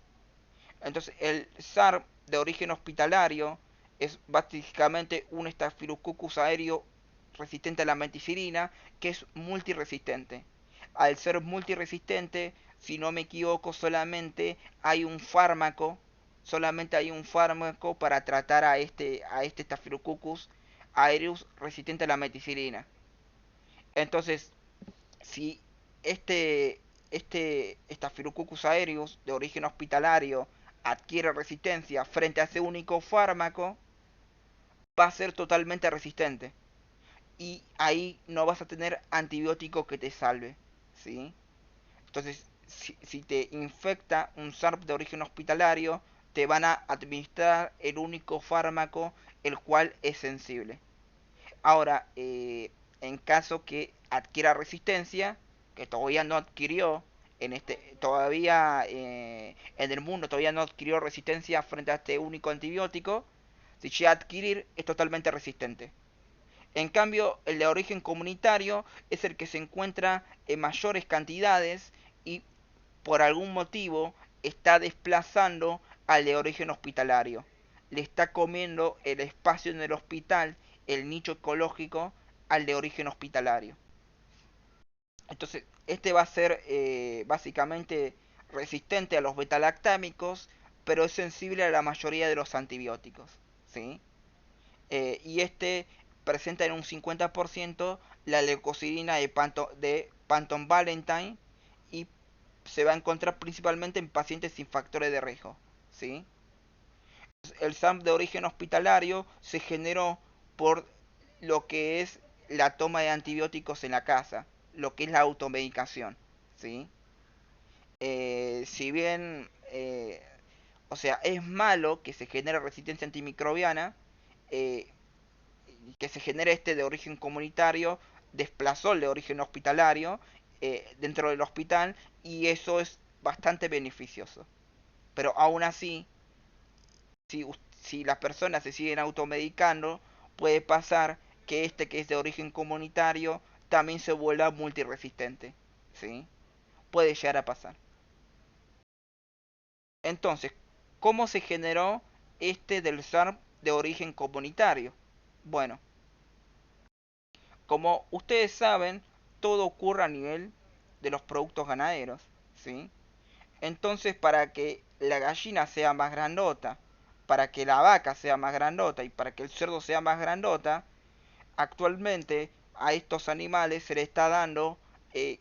Entonces, el SARM de origen hospitalario es básicamente un Staphylococcus aéreo resistente a la meticilina que es multiresistente. Al ser multiresistente, si no me equivoco, solamente hay un fármaco para tratar a este Staphylococcus aereus resistente a la meticilina. Entonces, si este Staphylococcus aureus de origen hospitalario adquiere resistencia frente a ese único fármaco, va a ser totalmente resistente. Y ahí no vas a tener antibiótico que te salve. ¿Sí? Entonces, si te infecta un SARP de origen hospitalario, te van a administrar el único fármaco el cual es sensible. Ahora, en caso que adquiera resistencia, que todavía no adquirió, todavía en el mundo todavía no adquirió resistencia frente a este único antibiótico, si llega a adquirir es totalmente resistente. En cambio, el de origen comunitario es el que se encuentra en mayores cantidades y por algún motivo está desplazando al de origen hospitalario. Le está comiendo el espacio en el hospital, el nicho ecológico, al de origen hospitalario. Entonces, este va a ser básicamente resistente a los betalactámicos, pero es sensible a la mayoría de los antibióticos. ¿Sí? Y este presenta en un 50% la leucocidina de Panton Valentine y se va a encontrar principalmente en pacientes sin factores de riesgo. ¿Sí? El SAM de origen hospitalario se generó por lo que es la toma de antibióticos en la casa, lo que es la automedicación. ¿Sí? Si bien, o sea, es malo que se genere resistencia antimicrobiana, eh, que se genere este de origen comunitario, desplazó el de origen hospitalario dentro del hospital y eso es bastante beneficioso. Pero aún así, si, si las personas se siguen automedicando, puede pasar que este que es de origen comunitario también se vuelva multiresistente. ¿Sí? Puede llegar a pasar. Entonces, ¿cómo se generó este del SARM de origen comunitario? Bueno, como ustedes saben, todo ocurre a nivel de los productos ganaderos, ¿sí? Entonces, para que la gallina sea más grandota, para que la vaca sea más grandota y para que el cerdo sea más grandota, actualmente a estos animales se le está dando, eh,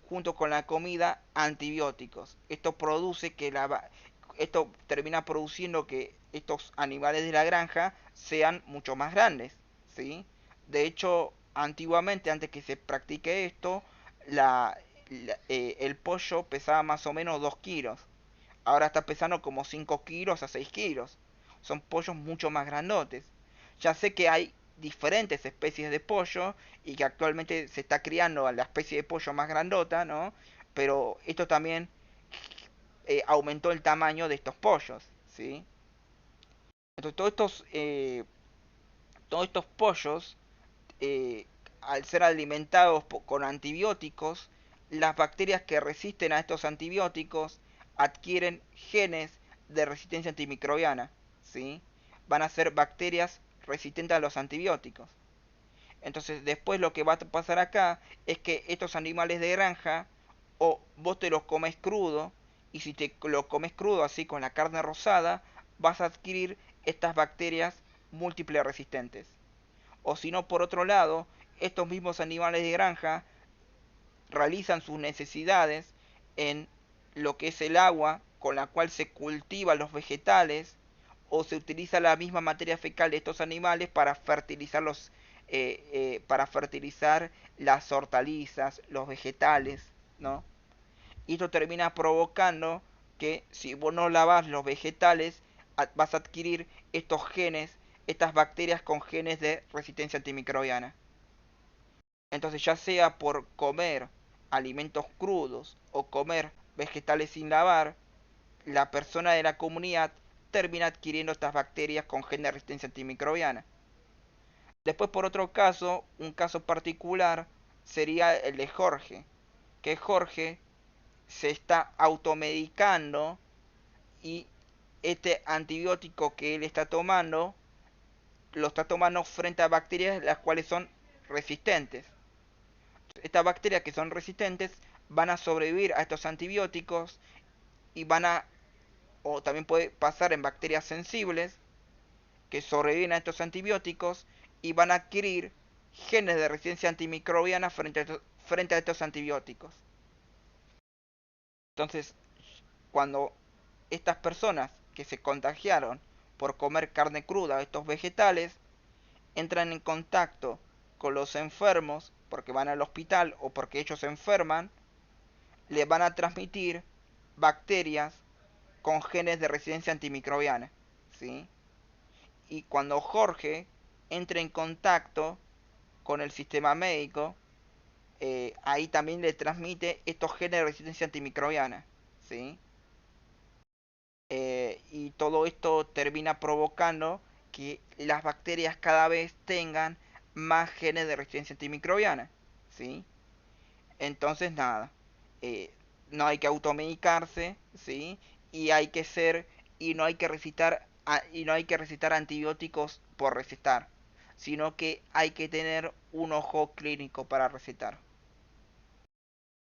junto con la comida, antibióticos. Esto termina produciendo que estos animales de la granja sean mucho más grandes, ¿sí? De hecho, antiguamente, antes que se practique esto, el pollo pesaba más o menos 2 kilos. Ahora está pesando como 5 kilos a 6 kilos. Son pollos mucho más grandotes. Ya sé que hay diferentes especies de pollo y que actualmente se está criando a la especie de pollo más grandota, ¿no? Pero esto también aumentó el tamaño de estos pollos, ¿sí? Entonces todos estos pollos, eh, al ser alimentados con antibióticos, las bacterias que resisten a estos antibióticos adquieren genes de resistencia antimicrobiana, ¿sí? Van a ser bacterias resistentes a los antibióticos. Entonces después lo que va a pasar acá es que estos animales de granja, o vos te los comes crudo, y si te lo comes crudo así con la carne rosada, vas a adquirir estas bacterias múltiples resistentes. O si no, por otro lado, estos mismos animales de granja realizan sus necesidades en lo que es el agua con la cual se cultivan los vegetales, o se utiliza la misma materia fecal de estos animales para fertilizar las hortalizas, los vegetales, ¿no? Y esto termina provocando que si vos no lavas los vegetales, vas a adquirir estos genes, estas bacterias con genes de resistencia antimicrobiana. Entonces, ya sea por comer alimentos crudos o comer vegetales sin lavar, la persona de la comunidad termina adquiriendo estas bacterias con gen de resistencia antimicrobiana. Después, por otro caso, un caso particular sería el de Jorge, que Jorge se está automedicando y este antibiótico que él está tomando lo está tomando frente a bacterias las cuales son resistentes. Estas bacterias que son resistentes van a sobrevivir a estos antibióticos y van a, o también puede pasar en bacterias sensibles que sobreviven a estos antibióticos y van a adquirir genes de resistencia antimicrobiana frente a estos antibióticos. Entonces, cuando estas personas que se contagiaron por comer carne cruda o estos vegetales entran en contacto con los enfermos porque van al hospital o porque ellos se enferman, les van a transmitir bacterias con genes de resistencia antimicrobiana, ¿sí? Y cuando Jorge entre en contacto con el sistema médico, ahí también le transmite estos genes de resistencia antimicrobiana, ¿sí? Y todo esto termina provocando que las bacterias cada vez tengan más genes de resistencia antimicrobiana, ¿sí? Entonces, nada, eh, no hay que automedicarse, ¿sí? Y hay que ser, y no hay que y no hay que recetar antibióticos por recetar, sino que hay que tener un ojo clínico para recetar.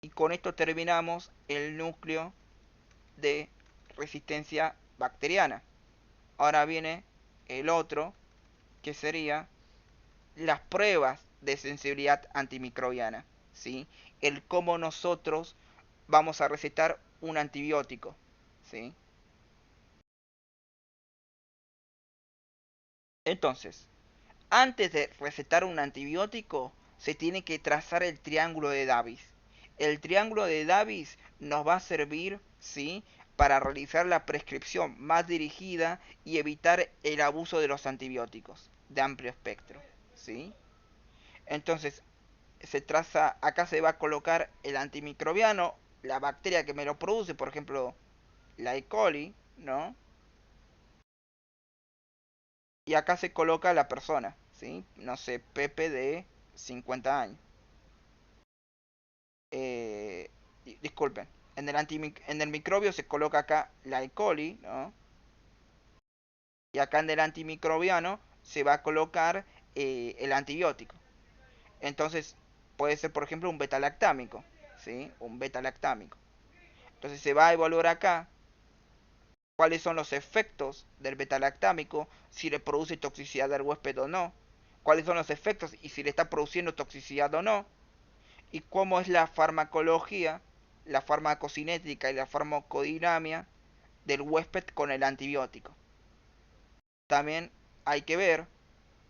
Y con esto terminamos el núcleo de resistencia bacteriana. Ahora viene el otro, que sería las pruebas de sensibilidad antimicrobiana, ¿sí? El cómo nosotros vamos a recetar un antibiótico, ¿sí? Entonces, antes de recetar un antibiótico, se tiene que trazar el triángulo de Davis. El triángulo de Davis nos va a servir, ¿sí?, para realizar la prescripción más dirigida y evitar el abuso de los antibióticos de amplio espectro, ¿sí? Entonces, se traza, acá se va a colocar el antimicrobiano, la bacteria que me lo produce, por ejemplo, la E. coli, ¿no? Y acá se coloca la persona, ¿sí? No sé, Pepe de 50 años. Eh, Disculpen, en el microbio se coloca acá la E. coli, ¿no? Y acá en el antimicrobiano se va a colocar el antibiótico. Entonces, puede ser, por ejemplo, un beta-lactámico, ¿sí? Un beta-lactámico. Entonces se va a evaluar acá cuáles son los efectos del beta-lactámico, si le produce toxicidad al huésped o no, cuáles son los efectos y si le está produciendo toxicidad o no, y cómo es la farmacología, la farmacocinética y la farmacodinamia del huésped con el antibiótico. También hay que ver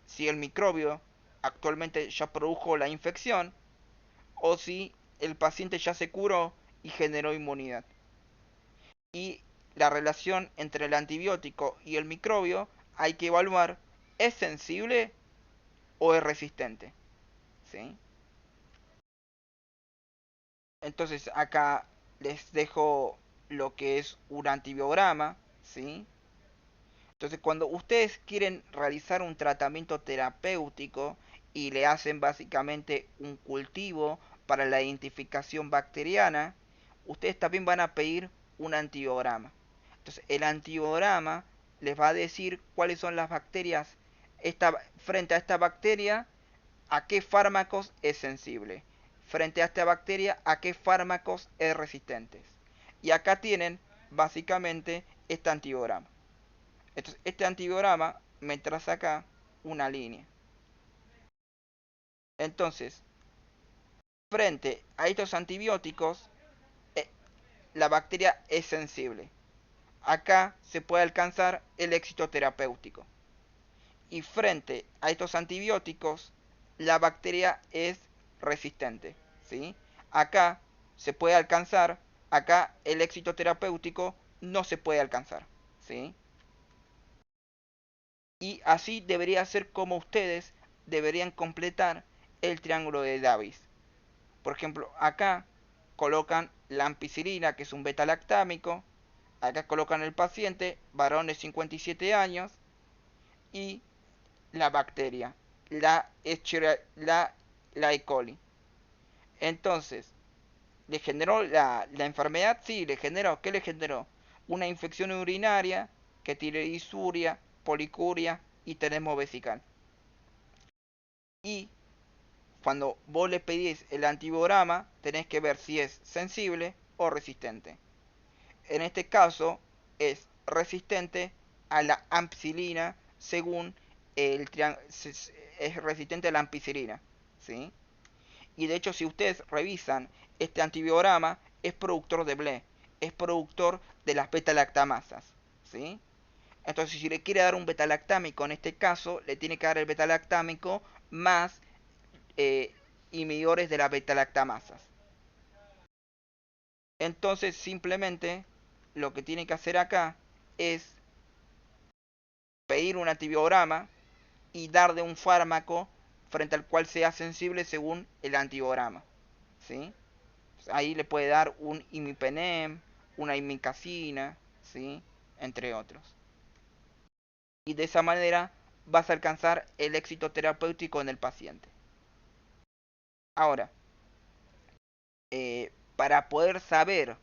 si el microbio actualmente ya produjo la infección o si el paciente ya se curó y generó inmunidad. Y la relación entre el antibiótico y el microbio hay que evaluar, ¿es sensible o es resistente? ¿Sí? Entonces acá les dejo lo que es un antibiograma, ¿sí? Entonces cuando ustedes quieren realizar un tratamiento terapéutico y le hacen básicamente un cultivo para la identificación bacteriana, ustedes también van a pedir un antibiograma. Entonces el antibiograma les va a decir cuáles son las bacterias frente a esta bacteria, a qué fármacos es sensible. Frente a esta bacteria, a qué fármacos es resistente. Y acá tienen básicamente este antibiograma. Entonces, este antibiograma me traza acá una línea. Entonces, frente a estos antibióticos, eh, la bacteria es sensible. Acá se puede alcanzar el éxito terapéutico. Y frente a estos antibióticos, la bacteria es resistente, ¿sí? Acá se puede alcanzar, acá el éxito terapéutico no se puede alcanzar, ¿sí? Y así debería ser como ustedes deberían completar el triángulo de Davis. Por ejemplo, acá colocan la ampicilina, que es un beta-lactámico. Acá colocan el paciente, varón de 57 años, y la bacteria, la E. coli. Entonces, ¿Le generó la enfermedad? Sí, le generó. ¿Qué le generó? Una infección urinaria que tiene disuria, policuria y tenesmo vesical. Y cuando vos le pedís el antibiograma, tenés que ver si es sensible o resistente. En este caso, es resistente a la ampicilina según es resistente a la ampicilina, ¿sí? Y de hecho, si ustedes revisan este antibiograma, es productor de BLE, es productor de las beta-lactamasas, ¿sí? Entonces, si le quiere dar un beta-lactámico, en este caso, le tiene que dar el beta-lactámico más eh, inhibidores de las beta-lactamasas. Entonces, simplemente lo que tiene que hacer acá es pedir un antibiograma y darle un fármaco frente al cual sea sensible según el antibiograma, ¿sí? Ahí le puede dar un imipenem, una imicacina, ¿sí? Entre otros. Y de esa manera vas a alcanzar el éxito terapéutico en el paciente. Ahora, para poder saber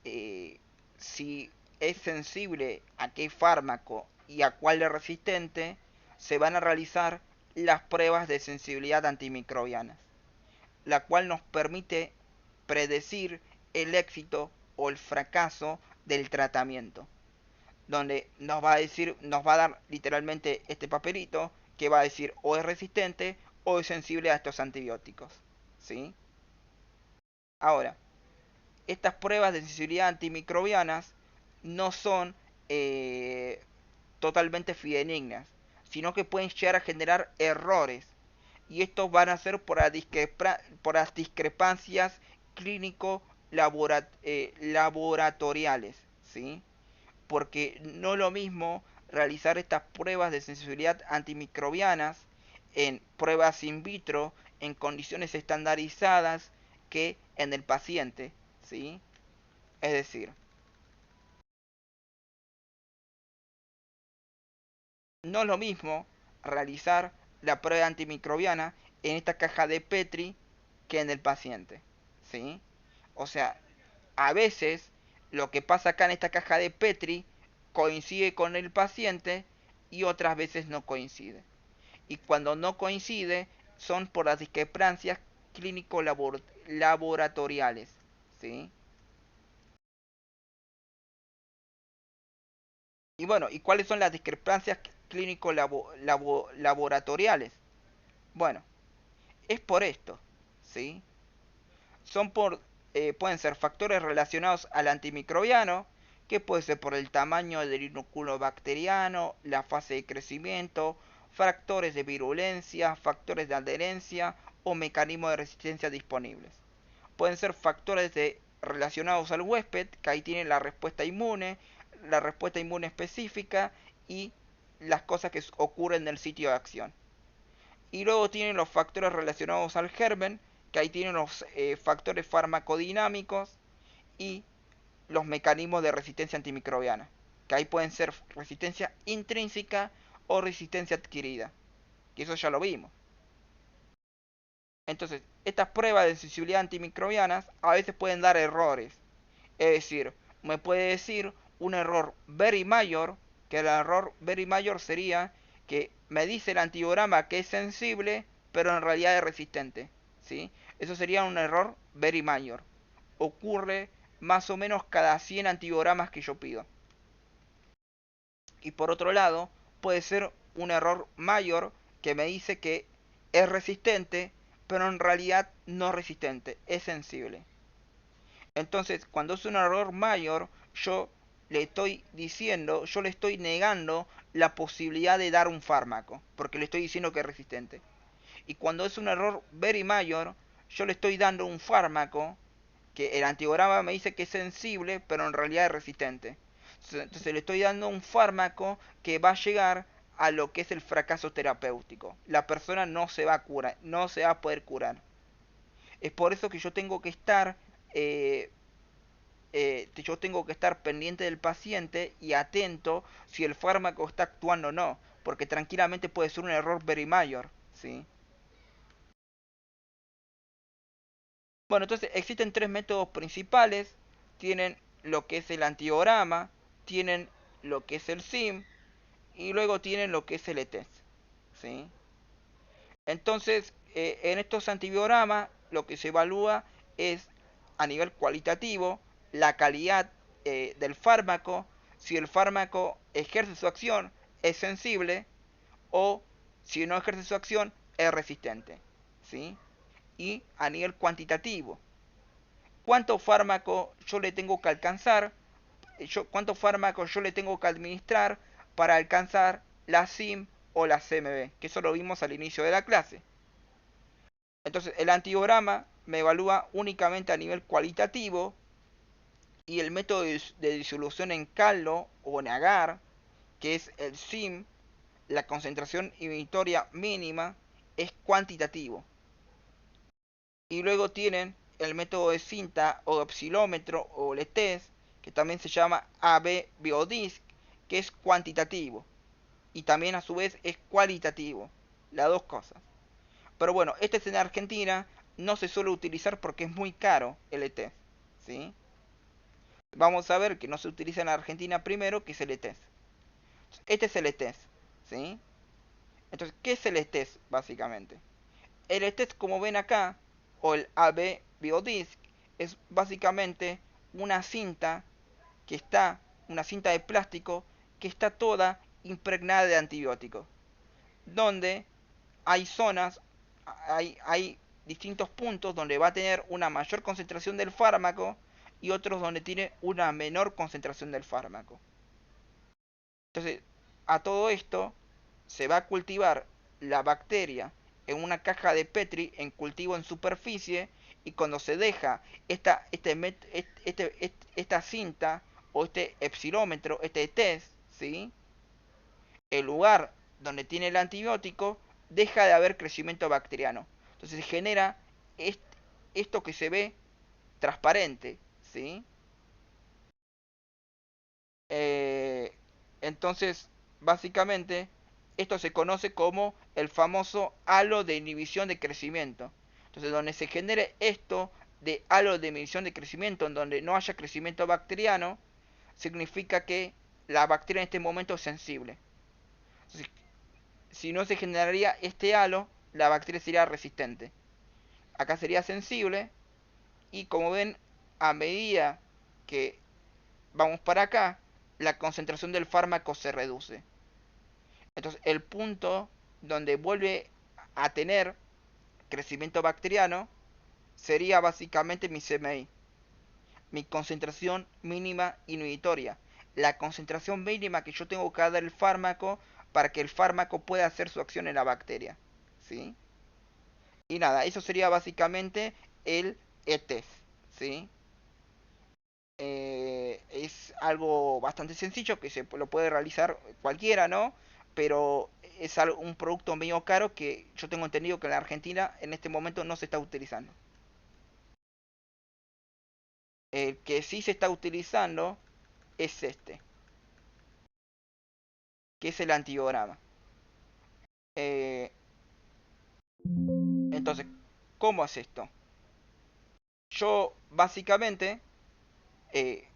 eh, si es sensible a qué fármaco y a cuál es resistente, se van a realizar las pruebas de sensibilidad antimicrobianas, la cual nos permite predecir el éxito o el fracaso del tratamiento, donde nos va a decir, nos va a dar literalmente este papelito que va a decir o es resistente o es sensible a estos antibióticos, ¿sí? Ahora, estas pruebas de sensibilidad antimicrobianas no son eh, totalmente fidedignas, sino que pueden llegar a generar errores. Y estos van a ser por las discrepancias clínico-laboratoriales, ¿sí? Porque no es lo mismo realizar estas pruebas de sensibilidad antimicrobianas en pruebas in vitro, en condiciones estandarizadas, que en el paciente, ¿sí? Es decir, no es lo mismo realizar la prueba antimicrobiana en esta caja de Petri que en el paciente, ¿sí? O sea, a veces lo que pasa acá en esta caja de Petri coincide con el paciente y otras veces no coincide. Y cuando no coincide son por las discrepancias clínico-laboratoriales, ¿sí? Y bueno, ¿y cuáles son las discrepancias clínico-laboratoriales? Bueno, es por esto, ¿sí? Son por, pueden ser factores relacionados al antimicrobiano, que puede ser por el tamaño del inóculo bacteriano, la fase de crecimiento, factores de virulencia, factores de adherencia o mecanismos de resistencia disponibles. Pueden ser factores relacionados al huésped, que ahí tienen la respuesta inmune específica y las cosas que ocurren en el sitio de acción. Y luego tienen los factores relacionados al germen, que ahí tienen los factores farmacodinámicos y los mecanismos de resistencia antimicrobiana, que ahí pueden ser resistencia intrínseca o resistencia adquirida, que eso ya lo vimos. Entonces, estas pruebas de sensibilidad antimicrobianas a veces pueden dar errores. Es decir, me puede decir un error very mayor, que el error very mayor sería que me dice el antibiograma que es sensible, pero en realidad es resistente, ¿sí? Eso sería un error very mayor. Ocurre más o menos cada 100 antibiogramas que yo pido. Y por otro lado, puede ser un error mayor que me dice que es resistente, pero en realidad no es resistente, es sensible. Entonces, cuando es un error mayor, yo le estoy diciendo, yo le estoy negando la posibilidad de dar un fármaco, porque le estoy diciendo que es resistente. Y cuando es un error very mayor, yo le estoy dando un fármaco que el antibiograma me dice que es sensible, pero en realidad es resistente. Entonces le estoy dando un fármaco que va a llegar a lo que es el fracaso terapéutico. La persona no se va a curar, no se va a poder curar. Es por eso que eh, yo tengo que estar pendiente del paciente y atento si el fármaco está actuando o no, porque tranquilamente puede ser un error very mayor, ¿sí? Bueno, entonces existen tres métodos principales. Tienen lo que es el antiograma, tienen lo que es el SIM y luego tienen lo que es el ETES. ¿Sí? Entonces, en estos antibiogramas lo que se evalúa es a nivel cualitativo la calidad del fármaco, si el fármaco ejerce su acción, es sensible o si no ejerce su acción, es resistente. ¿Sí? Y a nivel cuantitativo, ¿cuánto fármaco yo le tengo que alcanzar? ¿Cuánto fármaco yo le tengo que administrar para alcanzar la SIM o la CMB? Que eso lo vimos al inicio de la clase. Entonces, el antiograma me evalúa únicamente a nivel cualitativo y el método de disolución en caldo o en agar, que es el SIM, la concentración inhibitoria mínima, es cuantitativo. Y luego tienen el método de cinta o oscilómetro o LETES, que también se llama AB Biodisc, que es cuantitativo. Y también a su vez es cualitativo. Las dos cosas. Pero bueno, este es en Argentina, no se suele utilizar porque es muy caro el ETS. ¿Sí? Vamos a ver que no se utiliza en Argentina primero, que es el ETS. Este es el ETS. ¿Sí? Entonces, ¿qué es el ETS básicamente? El ETS, como ven acá, o el AB Biodisc, es básicamente una cinta que está, una cinta de plástico que está toda impregnada de antibióticos, donde hay zonas, hay distintos puntos donde va a tener una mayor concentración del fármaco y otros donde tiene una menor concentración del fármaco. Entonces, a todo esto se va a cultivar la bacteria en una caja de Petri en cultivo en superficie y cuando se deja esta cinta o este epsilómetro, este test, ¿sí? El lugar donde tiene el antibiótico deja de haber crecimiento bacteriano. Entonces se genera esto que se ve transparente, ¿sí? Eh, entonces, básicamente, esto se conoce como el famoso halo de inhibición de crecimiento. Entonces, donde se genere esto de halo de inhibición de crecimiento, en donde no haya crecimiento bacteriano, significa que la bacteria en este momento es sensible. Entonces, si no se generaría este halo, la bacteria sería resistente. Acá sería sensible y como ven, a medida que vamos para acá, la concentración del fármaco se reduce. Entonces, el punto donde vuelve a tener crecimiento bacteriano sería básicamente mi CMI, mi concentración mínima inhibitoria, la concentración mínima que yo tengo que dar el fármaco para que el fármaco pueda hacer su acción en la bacteria. ¿Sí? Y nada, eso sería básicamente el ETES. ¿Sí? Es algo bastante sencillo que se lo puede realizar cualquiera, ¿no? Pero es un producto medio caro que yo tengo entendido que en la Argentina en este momento no se está utilizando. El que sí se está utilizando es este, que es el antibiograma. Eh, entonces, ¿cómo es esto? Yo básicamente, eh,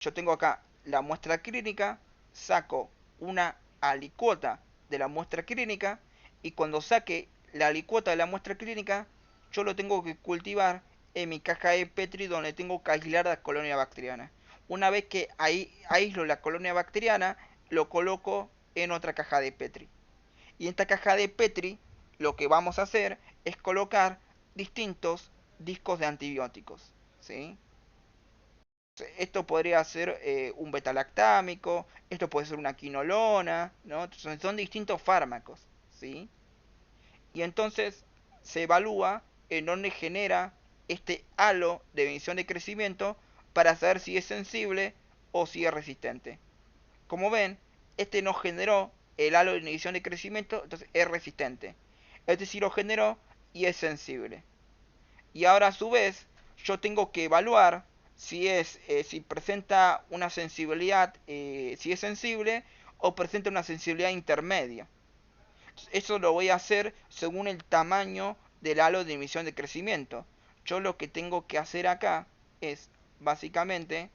yo tengo acá la muestra clínica, saco una alicuota de la muestra clínica y cuando saque la alicuota de la muestra clínica, yo lo tengo que cultivar en mi caja de Petri donde tengo que aislar la colonia bacteriana. Una vez que ahí aíslo la colonia bacteriana, lo coloco en otra caja de Petri. Y en esta caja de Petri lo que vamos a hacer es colocar distintos discos de antibióticos. ¿Sí? Esto podría ser un betalactámico, esto puede ser una quinolona, ¿no? Son distintos fármacos, ¿sí? Y entonces se evalúa en dónde genera este halo de inhibición de crecimiento para saber si es sensible o si es resistente. Como ven, este no generó el halo de inhibición de crecimiento, entonces es resistente. Este sí lo generó y es sensible. Y ahora a su vez yo tengo que evaluar si presenta una sensibilidad, si es sensible o presenta una sensibilidad intermedia. Eso lo voy a hacer según el tamaño del halo de inhibición de crecimiento. Yo lo que tengo que hacer acá es básicamente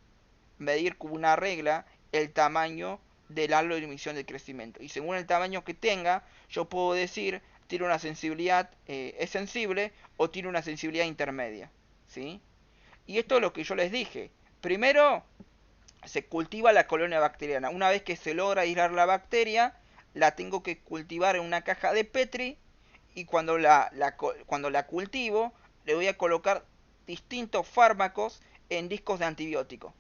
medir con una regla el tamaño del halo de emisión de crecimiento. Y según el tamaño que tenga, yo puedo decir, tiene una sensibilidad, es sensible o tiene una sensibilidad intermedia. ¿Sí? Y esto es lo que yo les dije. Primero, se cultiva la colonia bacteriana. Una vez que se logra aislar la bacteria, la tengo que cultivar en una caja de Petri y cuando la cultivo, le voy a colocar distintos fármacos en discos de antibióticos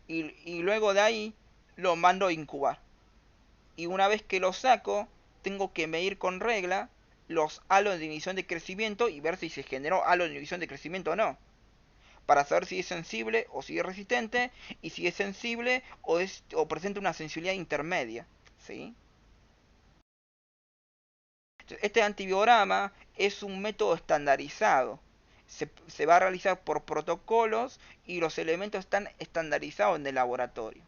y luego de ahí lo mando a incubar. Y una vez que lo saco, tengo que medir con regla los halos de inhibición de crecimiento y ver si se generó halo de inhibición de crecimiento o no. Para saber si es sensible o si es resistente y si es sensible o presenta una sensibilidad intermedia. ¿Sí? Este antibiograma es un método estandarizado. Se va a realizar por protocolos y los elementos están estandarizados en el laboratorio.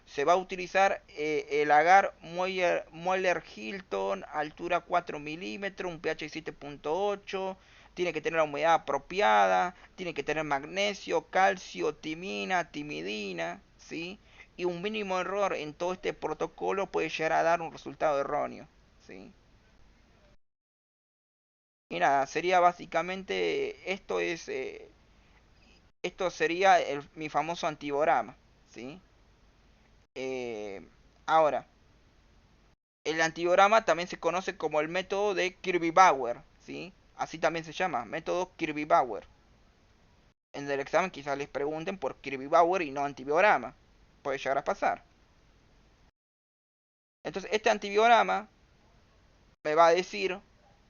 Se va a utilizar el agar Moeller-Hilton, altura 4 milímetros, un pH 7.8, tiene que tener la humedad apropiada, tiene que tener magnesio, calcio, timina, timidina, ¿sí? Y un mínimo error en todo este protocolo puede llegar a dar un resultado erróneo, ¿sí? Y nada, sería básicamente, esto sería mi famoso antiborama, ¿sí? Eh, ahora, el antibiograma también se conoce como el método de Kirby-Bauer, ¿sí? Así también se llama, método Kirby-Bauer. En el examen quizás les pregunten por Kirby-Bauer y no antibiograma. Puede llegar a pasar. Entonces, este antibiograma me va a decir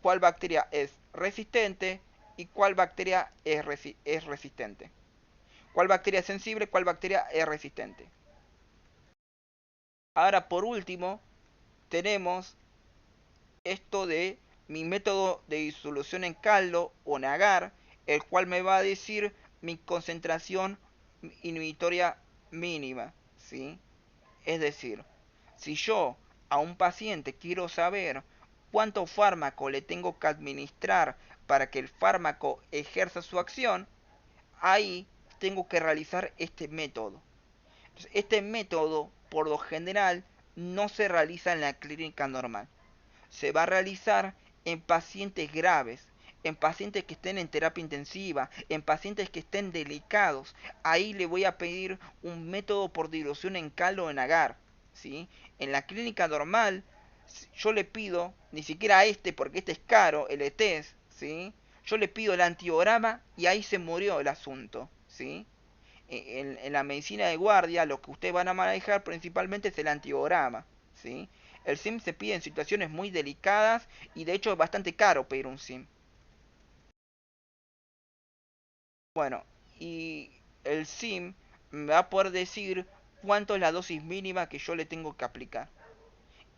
cuál bacteria es resistente y cuál bacteria es resistente. Cuál bacteria es sensible, cuál bacteria es resistente. Ahora, por último, tenemos esto de mi método de disolución en caldo o NAGAR, el cual me va a decir mi concentración inhibitoria mínima, ¿sí? Es decir, si yo a un paciente quiero saber cuánto fármaco le tengo que administrar para que el fármaco ejerza su acción, ahí tengo que realizar este método. Entonces, este método, por lo general, no se realiza en la clínica normal. Se va a realizar en pacientes graves, en pacientes que estén en terapia intensiva, en pacientes que estén delicados. Ahí le voy a pedir un método por dilución en caldo o en agar. ¿Sí? En la clínica normal, yo le pido, ni siquiera a este, porque este es caro, el ETES, ¿sí? Yo le pido el antiograma y ahí se murió el asunto. ¿Sí? En la medicina de guardia lo que ustedes van a manejar principalmente es el antiograma, ¿sí? El SIM se pide en situaciones muy delicadas y de hecho es bastante caro pedir un SIM. Bueno, y el SIM me va a poder decir cuánto es la dosis mínima que yo le tengo que aplicar.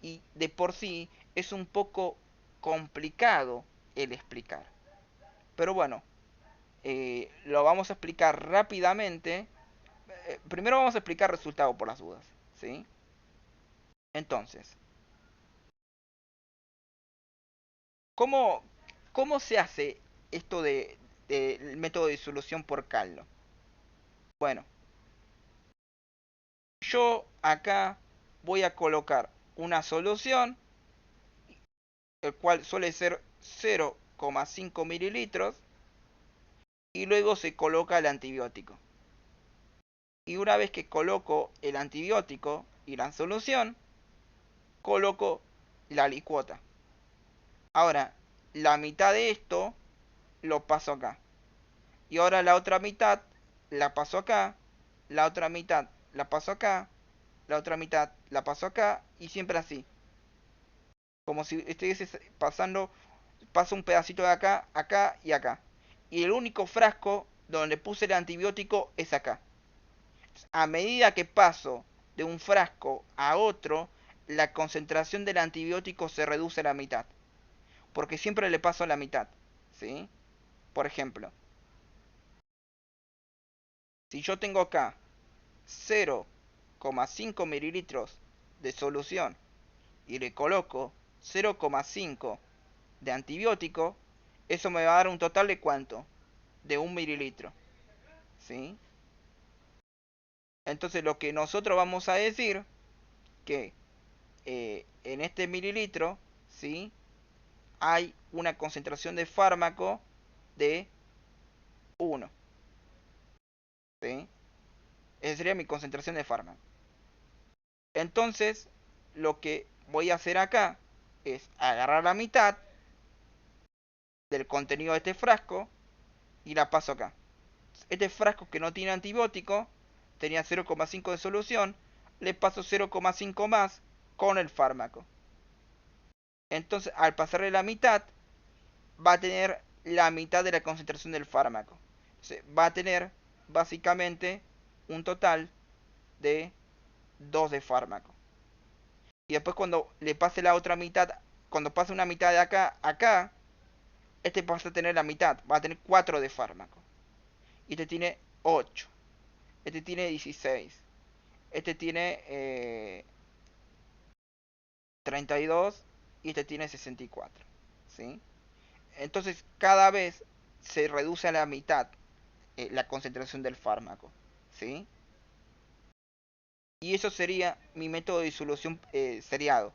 Y de por sí es un poco complicado el explicar. Pero bueno, lo vamos a explicar rápidamente. Primero vamos a explicar resultados por las dudas, ¿sí? Entonces, ¿cómo, cómo se hace esto del método de disolución por caldo? Bueno, yo acá voy a colocar una solución, el cual suele ser 0,5 mililitros, y luego se coloca el antibiótico. Y una vez que coloco el antibiótico y la solución, coloco la licuota. Ahora, la mitad de esto lo paso acá. Y ahora la otra mitad la paso acá, la otra mitad la paso acá, la otra mitad la paso acá y siempre así. Como si estuviese pasando, paso un pedacito de acá, acá y acá. Y el único frasco donde puse el antibiótico es acá. A medida que paso de un frasco a otro, la concentración del antibiótico se reduce a la mitad. Porque siempre le paso a la mitad. ¿Sí? Por ejemplo, si yo tengo acá 0,5 mililitros de solución y le coloco 0,5 de antibiótico, Eso me va a dar un total de ¿cuánto? De 1 mililitro. ¿Sí? Entonces lo que nosotros vamos a decir que en este mililitro, ¿sí? Hay una concentración de fármaco de 1. ¿Sí? Esa sería mi concentración de fármaco. Entonces, lo que voy a hacer acá es agarrar la mitad del contenido de este frasco y la paso acá. Este frasco que no tiene antibiótico tenía 0,5 de solución, le paso 0,5 más con el fármaco. Entonces, al pasarle la mitad, va a tener la mitad de la concentración del fármaco. Entonces, va a tener básicamente un total de 2 de fármaco. Y después cuando le pase la otra mitad, cuando pase una mitad de acá a acá, este pasa a tener la mitad, va a tener 4 de fármaco. Y este tiene 8. Este tiene 16. Este tiene 32 y este tiene 64. ¿Sí? Entonces cada vez se reduce a la mitad la concentración del fármaco. ¿Sí? Y eso sería mi método de disolución seriado.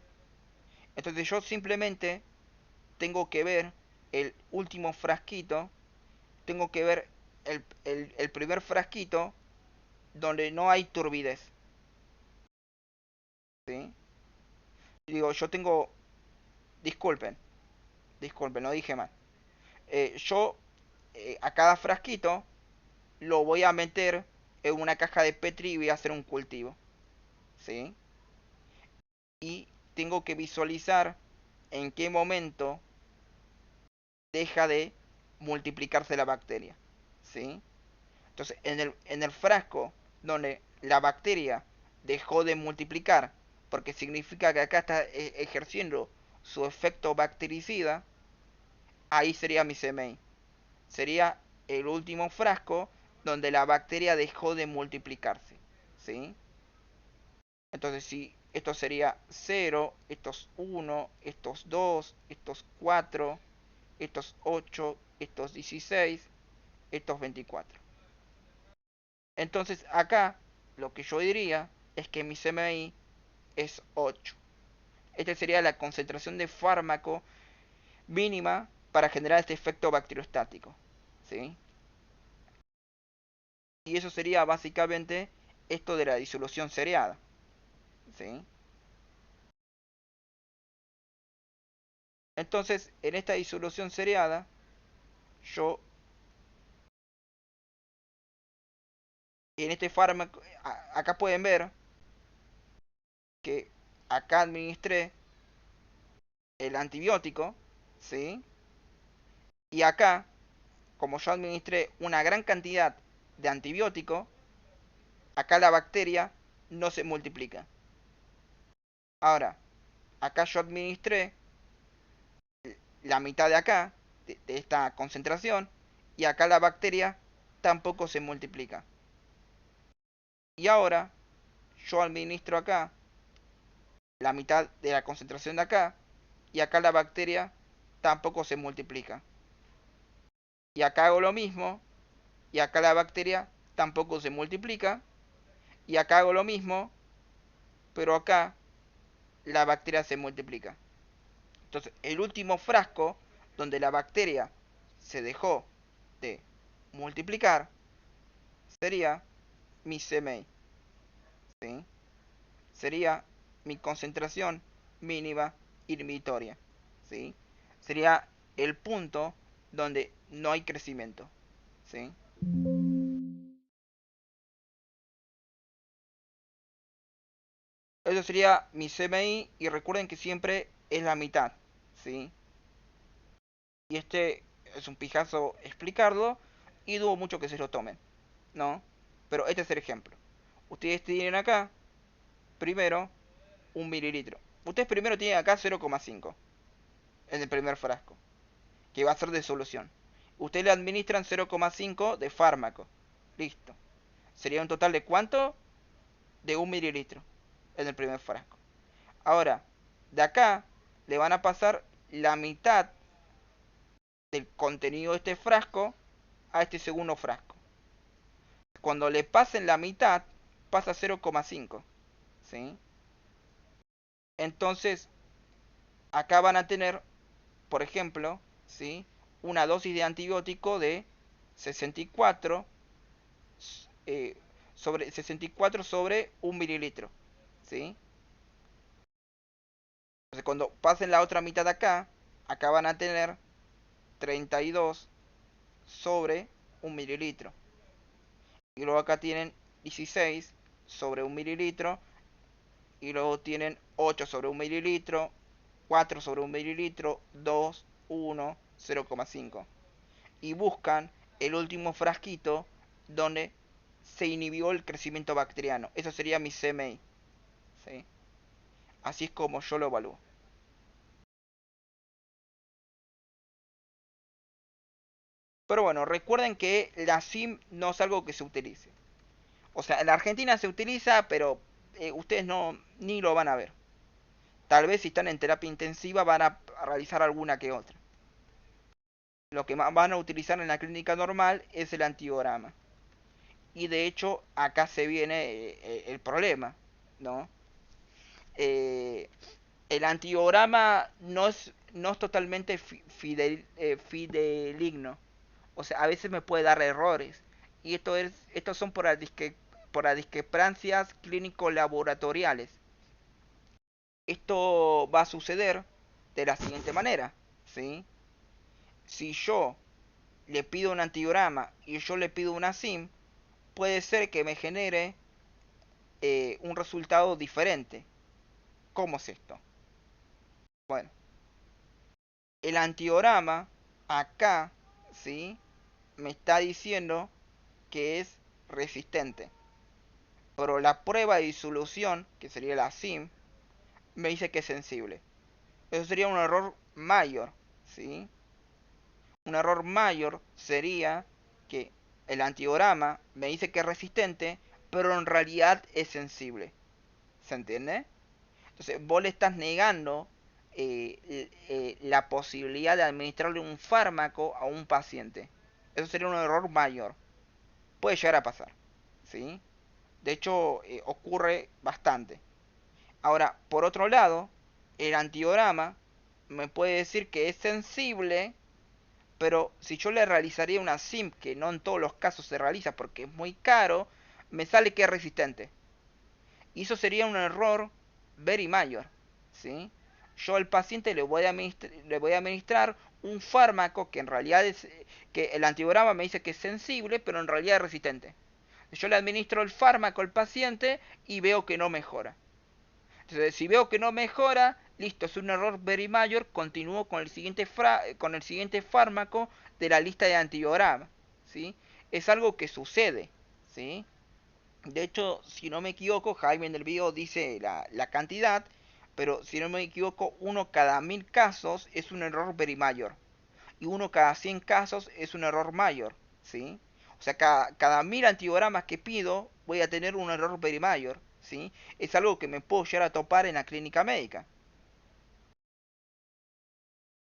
Entonces yo simplemente tengo que ver el último frasquito, tengo que ver el primer frasquito donde no hay turbidez. ¿Sí? Digo, yo tengo, disculpen, disculpen, lo dije mal. Yo a cada frasquito lo voy a meter en una caja de Petri y voy a hacer un cultivo. ¿Sí? Y tengo que visualizar en qué momento deja de multiplicarse la bacteria. ¿Sí? Entonces, en el frasco donde la bacteria dejó de multiplicar, porque significa que acá está ejerciendo su efecto bactericida, ahí sería mi CMI. Sería el último frasco donde la bacteria dejó de multiplicarse. ¿Sí? Entonces, si esto sería 0, estos 1, estos 2, estos 4, estos 8, estos 16, estos 24. Entonces acá lo que yo diría es que mi CMI es 8. Esta sería la concentración de fármaco mínima para generar este efecto bacteriostático. ¿Sí? Y eso sería básicamente esto de la disolución seriada. ¿Sí? Entonces, en esta disolución seriada, yo en este fármaco, acá pueden ver que acá administré el antibiótico, ¿sí? Y acá, como yo administré una gran cantidad de antibiótico, acá la bacteria no se multiplica. Ahora, acá yo administré la mitad de acá, de esta concentración, y acá la bacteria tampoco se multiplica. Y ahora, yo administro acá la mitad de la concentración de acá, y acá la bacteria tampoco se multiplica. Y acá hago lo mismo, y acá la bacteria tampoco se multiplica, y acá hago lo mismo, pero acá la bacteria se multiplica. Entonces, el último frasco donde la bacteria se dejó de multiplicar sería mi CMI. ¿Sí? Sería mi concentración mínima inhibitoria. ¿Sí? Sería el punto donde no hay crecimiento. ¿Sí? Eso sería mi CMI y recuerden que siempre es la mitad. ¿Sí? Y este es un pijazo explicarlo y dudo mucho que se lo tomen. ¿No? Pero este es el ejemplo. Ustedes tienen acá, primero, 1 mililitro. Ustedes primero tienen acá 0,5 en el primer frasco, que va a ser de solución. Ustedes le administran 0,5 de fármaco. Listo. Sería un total de ¿cuánto? De 1 mililitro en el primer frasco. Ahora, de acá le van a pasar la mitad del contenido de este frasco a este segundo frasco. Cuando le pasen la mitad, pasa a 0,5. ¿Sí? Entonces, acá van a tener, por ejemplo, ¿sí? Una dosis de antibiótico de 64 64 sobre 1 mililitro. ¿Sí? Entonces, cuando pasen la otra mitad acá, acá van a tener 32 sobre 1 mililitro. Y luego acá tienen 16 sobre 1 mililitro. Y luego tienen 8 sobre 1 mililitro, 4 sobre 1 mililitro, 2, 1, 0,5. Y buscan el último frasquito donde se inhibió el crecimiento bacteriano. Eso sería mi CMI. ¿Sí? Así es como yo lo evalúo. Pero bueno, recuerden que la SIM no es algo que se utilice. O sea, en la Argentina se utiliza, pero ustedes no ni lo van a ver. Tal vez si están en terapia intensiva van a realizar alguna que otra. Lo que más van a utilizar en la clínica normal es el antibiograma. Y de hecho acá se viene el problema, ¿no? Eh, el antibiograma no es totalmente fideligno. O sea, a veces me puede dar errores. Y estos son por las discrepancias clínico-laboratoriales. Esto va a suceder de la siguiente manera, ¿sí? Si yo le pido un antibiograma y yo le pido una SIM, puede ser que me genere un resultado diferente. ¿Cómo es esto? Bueno, el antibiograma acá, ¿sí? Me está diciendo que es resistente. Pero la prueba de disolución, que sería la SIM, me dice que es sensible. Eso sería un error mayor, ¿sí? Un error mayor sería que el antibiograma me dice que es resistente, pero en realidad es sensible. ¿Se entiende? Entonces, vos le estás negando la posibilidad de administrarle un fármaco a un paciente. Eso sería un error mayor. Puede llegar a pasar. ¿Sí? De hecho, ocurre bastante. Ahora, por otro lado, el antibiograma me puede decir que es sensible, pero si yo le realizaría una SIM, que no en todos los casos se realiza porque es muy caro, me sale que es resistente. Y eso sería un error very mayor. ¿Sí? Yo al paciente le voy a administrar un fármaco que en realidad es, que el antibiograma me dice que es sensible, pero en realidad es resistente. Yo le administro el fármaco al paciente y veo que no mejora. Entonces, si veo que no mejora, listo, es un error very mayor, continúo con el siguiente fármaco de la lista de antibiogramas. ¿Sí? Es algo que sucede. ¿Sí? De hecho, si no me equivoco, Jaime en el video dice la cantidad, pero si no me equivoco, uno cada 1000 casos es un error very mayor. Y uno cada 100 casos es un error mayor. ¿Sí? O sea, cada 1000 antibiogramas que pido, voy a tener un error very mayor. ¿Sí? Es algo que me puedo llegar a topar en la clínica médica.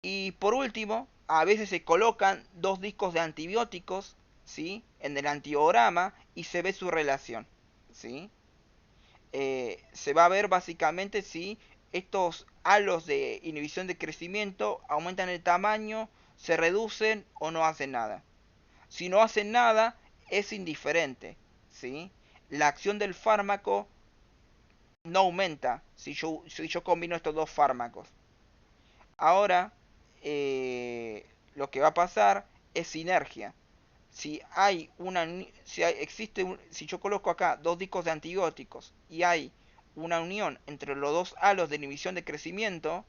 Y por último, a veces se colocan dos discos de antibióticos, ¿sí? En el antibiograma y se ve su relación. ¿Sí? Se va a ver básicamente si estos halos de inhibición de crecimiento aumentan el tamaño, se reducen o no hacen nada. Si no hacen nada, es indiferente. ¿Sí? La acción del fármaco no aumenta si yo combino estos dos fármacos. Ahora, lo que va a pasar es sinergia. Si yo coloco acá dos discos de antibióticos y hay una unión entre los dos halos de inhibición de crecimiento,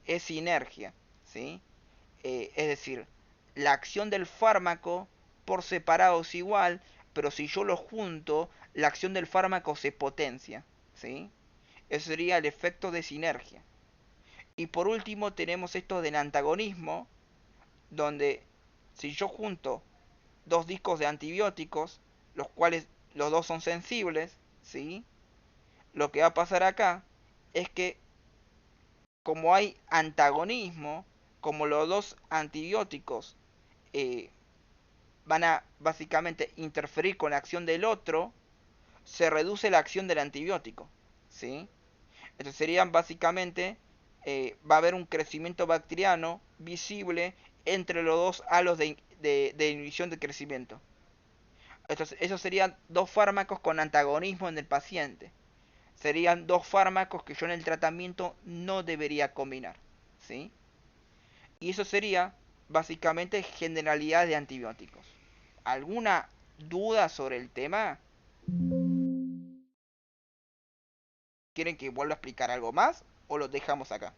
es sinergia. ¿Sí? Es decir, la acción del fármaco por separado es igual, pero si yo lo junto, la acción del fármaco se potencia. ¿Sí? Ese sería el efecto de sinergia. Y por último tenemos esto del antagonismo, donde si yo junto dos discos de antibióticos, los cuales los dos son sensibles, ¿sí? Lo que va a pasar acá es que como hay antagonismo, como los dos antibióticos eh, van a básicamente interferir con la acción del otro, se reduce la acción del antibiótico, ¿sí? Entonces serían básicamente, va a haber un crecimiento bacteriano visible entre los dos halos de inhibición de crecimiento. Entonces, esos serían dos fármacos con antagonismo en el paciente. Serían dos fármacos que yo en el tratamiento no debería combinar, ¿sí? Y eso sería básicamente generalidad de antibióticos. ¿Alguna duda sobre el tema? ¿Quieren que vuelva a explicar algo más o lo dejamos acá?